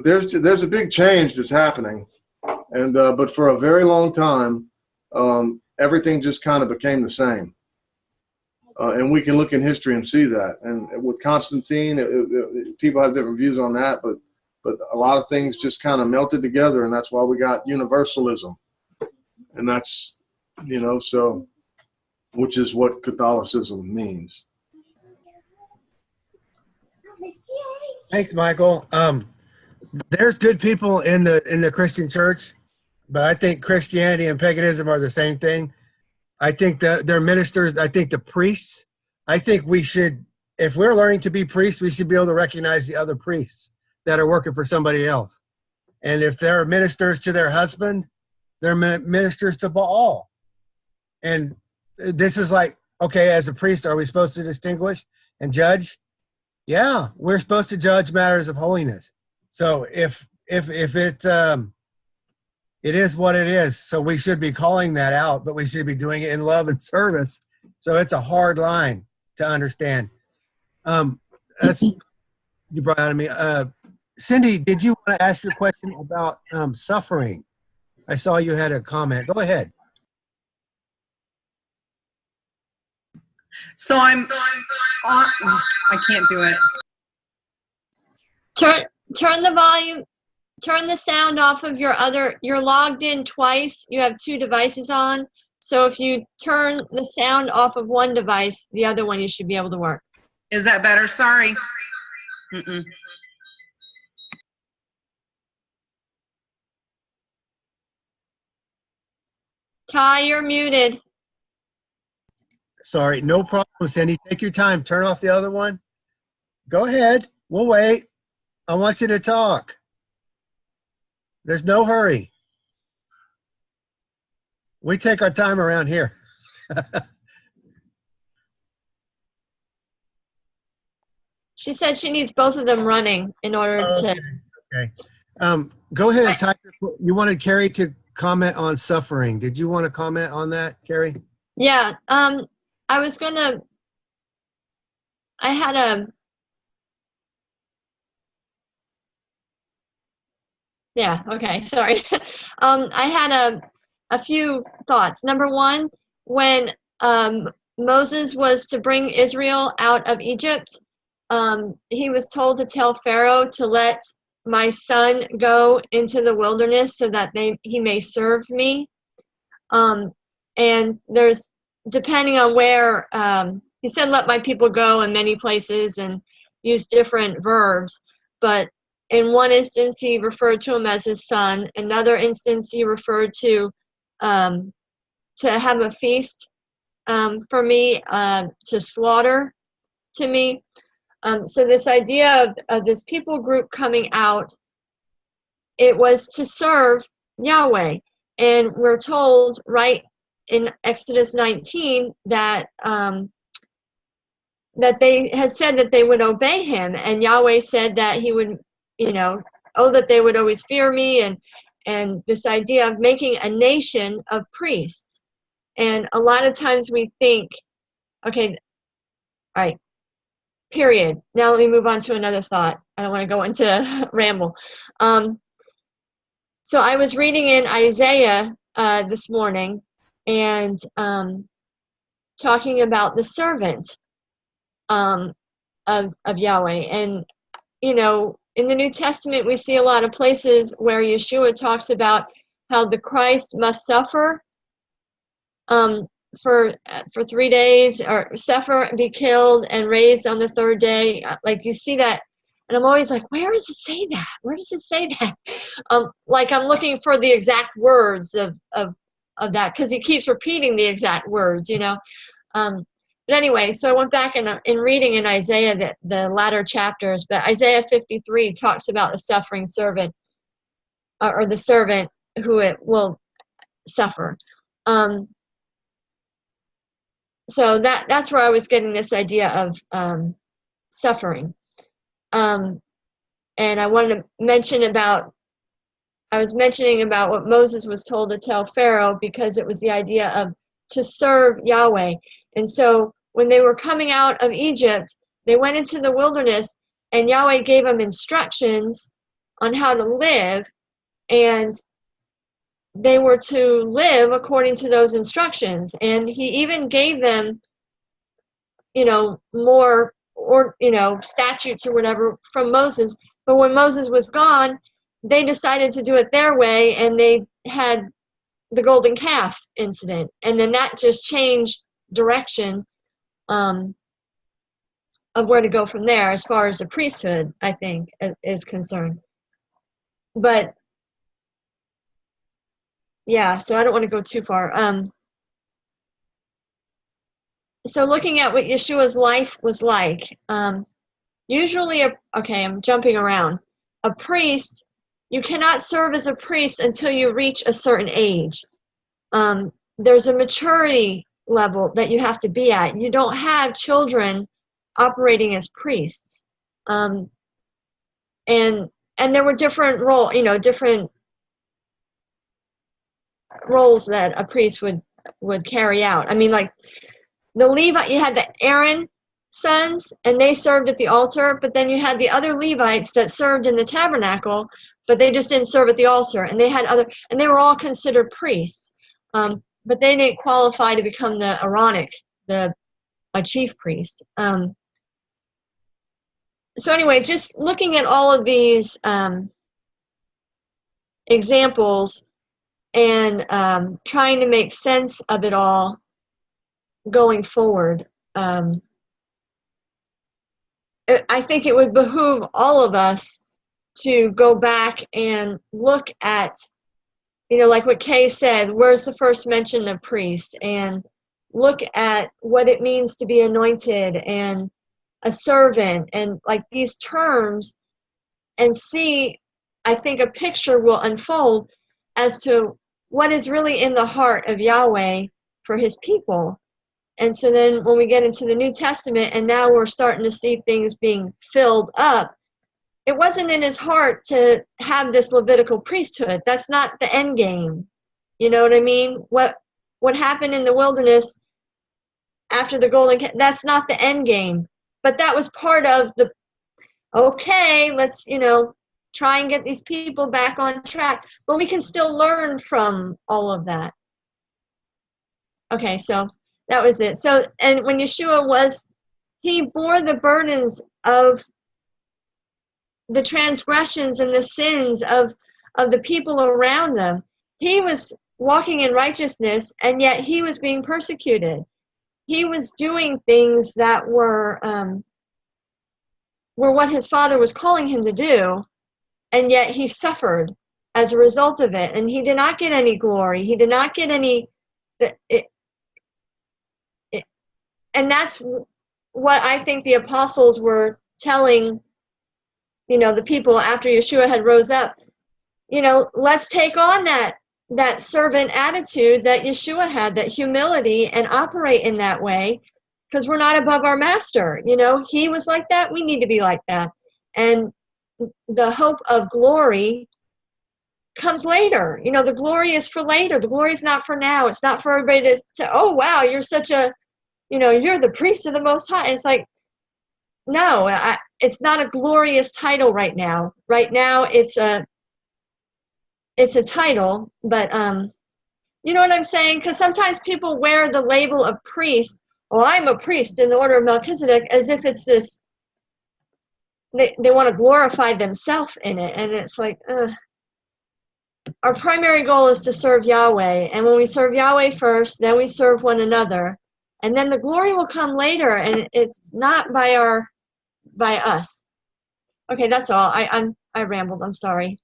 there's a big change that's happening, and but for a very long time, everything just kind of became the same, and we can look in history and see that. And with Constantine, people have different views on that, but a lot of things just kind of melted together, and that's why we got universalism. And that's, you know, so, which is what Catholicism means. thanks, Michael. There's good people in the Christian church, but I think Christianity and paganism are the same thing. I think that their ministers, I think the priests, I think we should, if we're learning to be priests, we should be able to recognize the other priests that are working for somebody else. And if they're ministers to their husband, they're ministers to Baal. And this is like, okay, as a priest, are we supposed to distinguish and judge? Yeah, we're supposed to judge matters of holiness. So if it is what it is, so we should be calling that out, but we should be doing it in love and service. So it's a hard line to understand. That's you brought out of me. Cindy, did you want to ask your question about suffering? I saw you had a comment. Go ahead. So I'm on. I can't do it. Turn the volume, turn the sound off of you're logged in twice. You have two devices on. So if you turn the sound off of one device, the other one you should be able to work. Is that better? Sorry. Mm-mm. . Ty, you're muted. Sorry, no problem, Cindy. Take your time. Turn off the other one. Go ahead. We'll wait. I want you to talk. There's no hurry. We take our time around here. She said she needs both of them running in order to. Okay. Go ahead, Ty. You wanted Carrie to comment on suffering. Did you want to comment on that, Carrie? Yeah. I was gonna. I had a. Yeah. Okay. Sorry. I had a few thoughts. Number one, when Moses was to bring Israel out of Egypt, he was told to tell Pharaoh to let my son go into the wilderness so that he may serve me. And there's, depending on where, he said, let my people go in many places and use different verbs. But in one instance, he referred to him as his son. Another instance, he referred to have a feast for me, to slaughter to me. So this idea of this people group coming out, it was to serve Yahweh. And we're told right in Exodus 19 that that they had said that they would obey him, and Yahweh said that he would, that they would always fear me, and this idea of making a nation of priests. And a lot of times we think, okay, all right, period. Now let me move on to another thought. I don't want to go into ramble. So I was reading in Isaiah this morning, and talking about the servant of Yahweh. And, in the New Testament, we see a lot of places where Yeshua talks about how the Christ must suffer for 3 days, or suffer and be killed and raised on the third day. Like, you see that, and I'm always like, where does it say that? Where does it say that? Like, I'm looking for the exact words of that, because he keeps repeating the exact words, But anyway, so I went back in reading in Isaiah, the latter chapters, but Isaiah 53 talks about the suffering servant, or the servant who it will suffer. So that's where I was getting this idea of suffering. And I wanted to mention I was mentioning about what Moses was told to tell Pharaoh, because it was the idea of to serve Yahweh. And so when they were coming out of Egypt, they went into the wilderness, and Yahweh gave them instructions on how to live, and they were to live according to those instructions. And he even gave them, more, or statutes or whatever from Moses. But when Moses was gone, they decided to do it their way, and they had the golden calf incident, and then that just changed direction of where to go from there as far as the priesthood, I think, is concerned. But yeah, so I don't want to go too far. So looking at what Yeshua's life was like, usually, I'm jumping around. A priest, you cannot serve as a priest until you reach a certain age. There's a maturity level that you have to be at. You don't have children operating as priests. And there were different different roles that a priest would carry out. I mean, like the Levite, you had the Aaron sons, and they served at the altar, but then you had the other Levites that served in the tabernacle, but they just didn't serve at the altar, and they were all considered priests. But they didn't qualify to become the Aaronic, a chief priest. So anyway, just looking at all of these examples and trying to make sense of it all going forward, I think it would behoove all of us to go back and look at like what Kay said, where's the first mention of priest? And look at what it means to be anointed and a servant and like these terms, and see, I think a picture will unfold as to what is really in the heart of Yahweh for his people. And so then when we get into the New Testament and now we're starting to see things being filled up, it wasn't in his heart to have this Levitical priesthood. That's not the end game. You know what I mean? What happened in the wilderness after the golden calf, that's not the end game. But that was part of the, okay, let's, try and get these people back on track. But we can still learn from all of that. Okay, so that was it. So, and when Yeshua he bore the burdens of the transgressions and the sins of the people around them. He was walking in righteousness, and yet he was being persecuted. He was doing things that were what his Father was calling him to do, and yet he suffered as a result of it. And he did not get any glory. He did not get any. And that's what I think the apostles were telling, the people after Yeshua had rose up. Let's take on that servant attitude that Yeshua had, that humility, and operate in that way, because we're not above our master. He was like that. We need to be like that. And the hope of glory comes later. The glory is for later. The glory is not for now. It's not for everybody to oh, wow, you're such a, you're the priest of the Most High. And it's like, no, it's not a glorious title right now. Right now, it's a title, but you know what I'm saying? Because sometimes people wear the label of priest. Well, I'm a priest in the order of Melchizedek, as if it's this. They want to glorify themselves in it, and it's like, ugh. Our primary goal is to serve Yahweh, and when we serve Yahweh first, then we serve one another, and then the glory will come later, and it's not by us. Okay, that's all. I rambled. I'm sorry.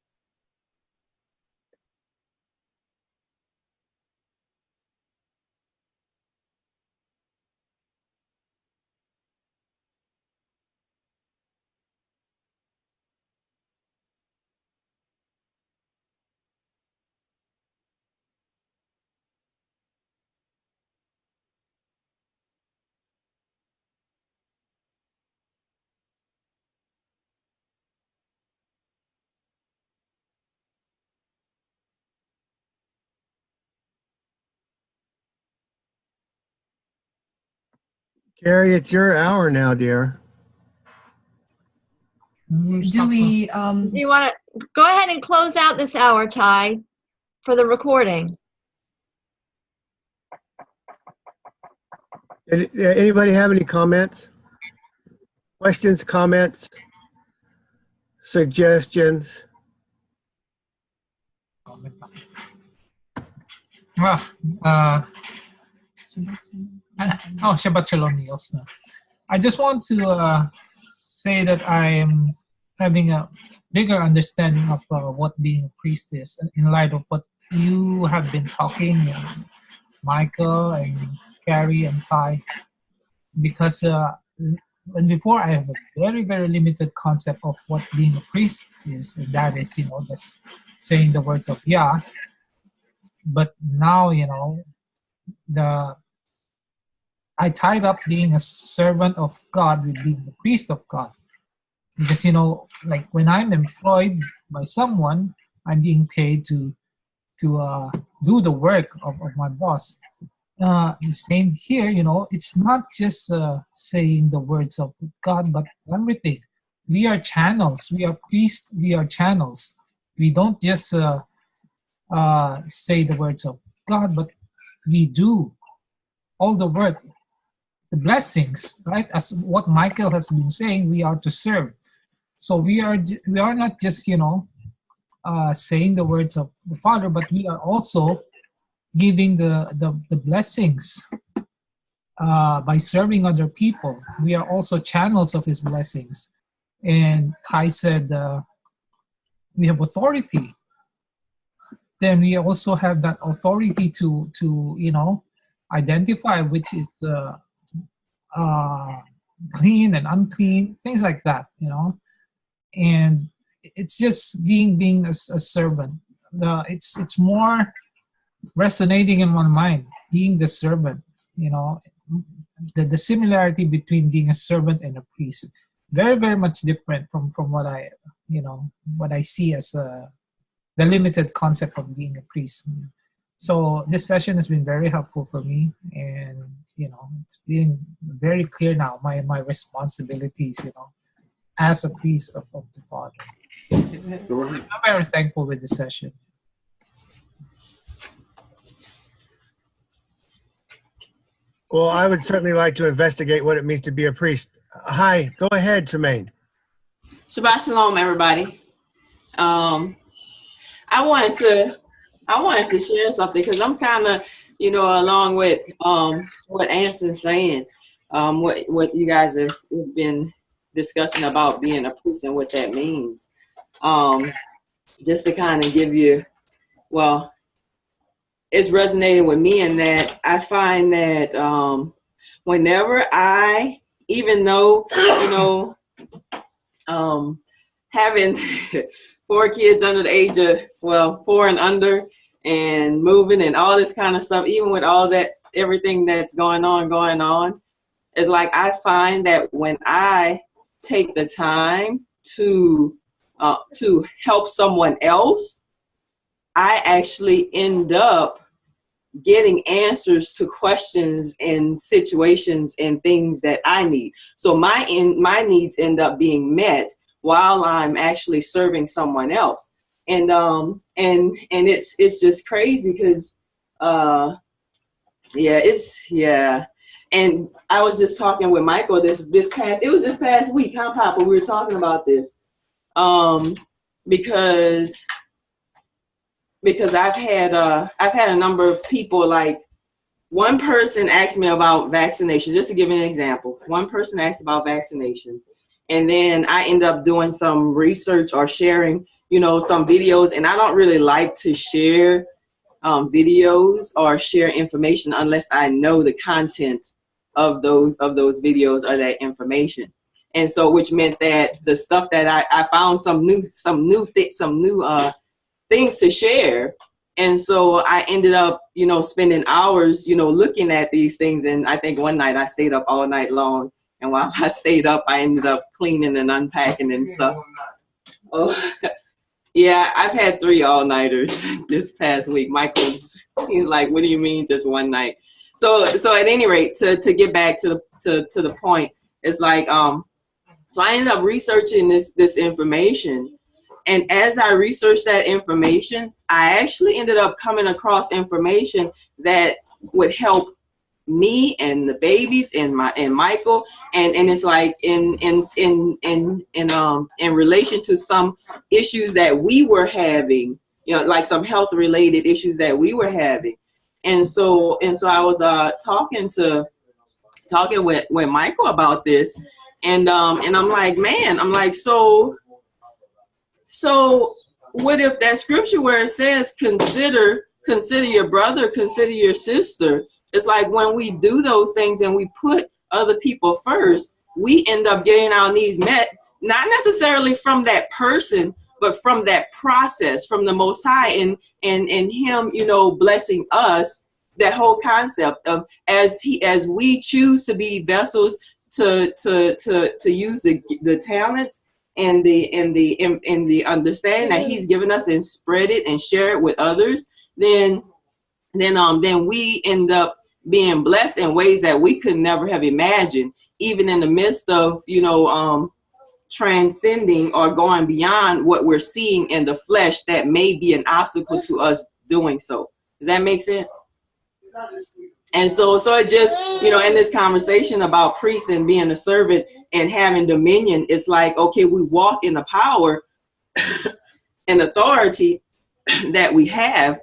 Carrie, it's your hour now, dear. Do we Do you want to go ahead and close out this hour, Ty, for the recording? Anybody have any comments? Questions, comments, suggestions? Shabbat Shalom, Niels. I just want to say that I am having a bigger understanding of what being a priest is in light of what you have been talking, Michael and Carrie and Ty, because when before I have a very, very limited concept of what being a priest is, and that is, just saying the words of Yah. But now, I tied up being a servant of God with being the priest of God. Because, like when I'm employed by someone, I'm being paid to do the work of my boss. The same here, it's not just saying the words of God, but everything. We are channels. We are priests. We are channels. We don't just say the words of God, but we do all the work, the blessings, right? As what Michael has been saying, we are to serve. So we are not just saying the words of the Father, but we are also giving the blessings by serving other people. We are also channels of His blessings. And Kai said we have authority. then we also have that authority to identify which is clean and unclean, things like that, and it's just being a servant. It's more resonating in my mind, being the servant, the similarity between being a servant and a priest, very, very much different from what I see as the limited concept of being a priest. So this session has been very helpful for me, and it's been very clear now my responsibilities, as a priest of the Father. I'm very thankful with the session. Well, I would certainly like to investigate what it means to be a priest. Hi, go ahead, Tremaine. Shabbat shalom, everybody. I wanted to share something because I'm kind of, along with what Anson's saying, what you guys have been discussing about being a priest and what that means. Just to kind of give you, well, it's resonating with me in that I find that whenever even though, having 4 kids under the age of, 4 and under, and moving and all this kind of stuff, even with all that, everything that's going on, it's like I find that when I take the time to help someone else, I actually end up getting answers to questions and situations and things that I need. So my needs end up being met while I'm actually serving someone else. And it's just crazy because and I was just talking with Michael this past week, huh, Papa? We were talking about this. Because I've had a number of people, like one person asked me about vaccinations, just to give an example. One person asked about vaccinations, and then I end up doing some research or sharing, some videos, and I don't really like to share videos or share information unless I know the content of those videos or that information. And so, which meant that the stuff that I found some new things to share. And so I ended up, spending hours, looking at these things. And I think one night I stayed up all night long. And while I stayed up, I ended up cleaning and unpacking and stuff. Oh, yeah, I've had 3 all-nighters this past week. He's like, what do you mean just one night? So at any rate, to get back to the point, it's like, so I ended up researching this information. And as I researched that information, I actually ended up coming across information that would help me and the babies and Michael, and it's like in relation to some issues that we were having, like some health related issues that we were having. And so I was talking with Michael about this, and I'm like, man, so what if that scripture where it says consider your brother, consider your sister? It's like when we do those things and we put other people first, we end up getting our needs met, not necessarily from that person, but from that process, from the Most High, and Him, blessing us. That whole concept of as we choose to be vessels to use the talents and the understanding that He's given us, and spread it and share it with others, then we end up being blessed in ways that we could never have imagined, even in the midst of transcending or going beyond what we're seeing in the flesh that may be an obstacle to us doing so. Does that make sense? And so it just, in this conversation about priests and being a servant and having dominion, it's like, okay, we walk in the power and authority that we have.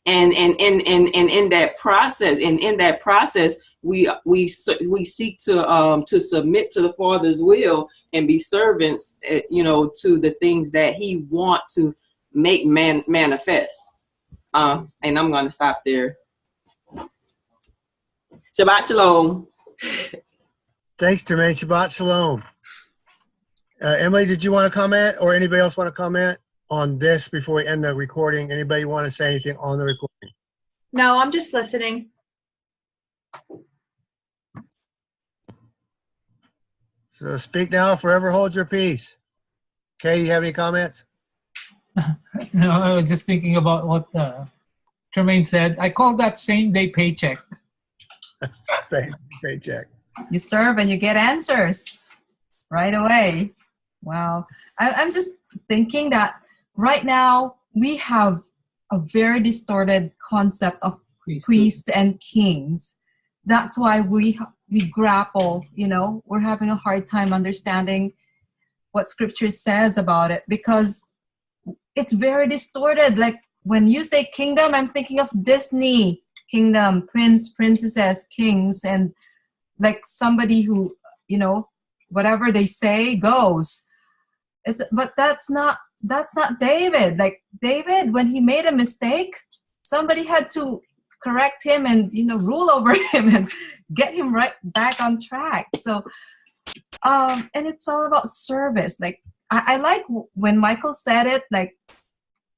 And in that process, we seek to submit to the Father's will and be servants, to the things that He want to make manifest. And I'm going to stop there. Shabbat shalom. Thanks, Jermaine. Shabbat shalom. Emily, did you want to comment, or anybody else want to comment on this before we end the recording? Anybody want to say anything on the recording? No, I'm just listening. So speak now, forever hold your peace. Kay, you have any comments? No, I was just thinking about what Tremaine said. I call that same-day paycheck. Same paycheck. You serve and you get answers right away. Wow. I'm just thinking that right now we have a very distorted concept of priests and kings. That's why we grapple, we're having a hard time understanding what scripture says about it, because it's very distorted. Like when you say kingdom, I'm thinking of Disney kingdom, prince, princesses, kings, and like somebody who, whatever they say goes. But that's not David. Like David, when he made a mistake, somebody had to correct him and rule over him and get him right back on track. So and it's all about service. Like I like when Michael said it, like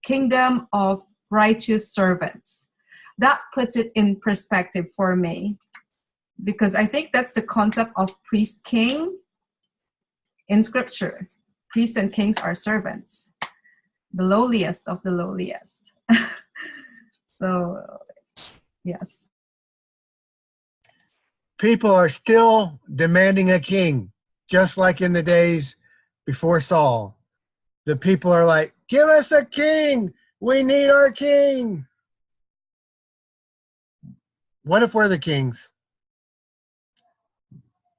kingdom of righteous servants. That puts it in perspective for me, because I think that's the concept of priest king in scripture. Priests and kings are servants, the lowliest of the lowliest. So yes. People are still demanding a king, just like in the days before Saul. The people are like, give us a king. We need our king. What if we're the kings?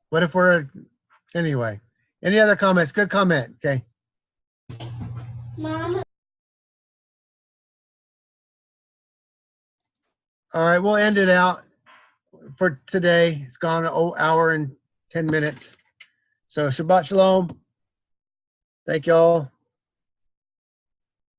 What if we're, anyway. Any other comments? Good comment. Okay. Mom. All right, we'll end it out for today. It's gone an hour and 10 minutes. So Shabbat Shalom. Thank you all.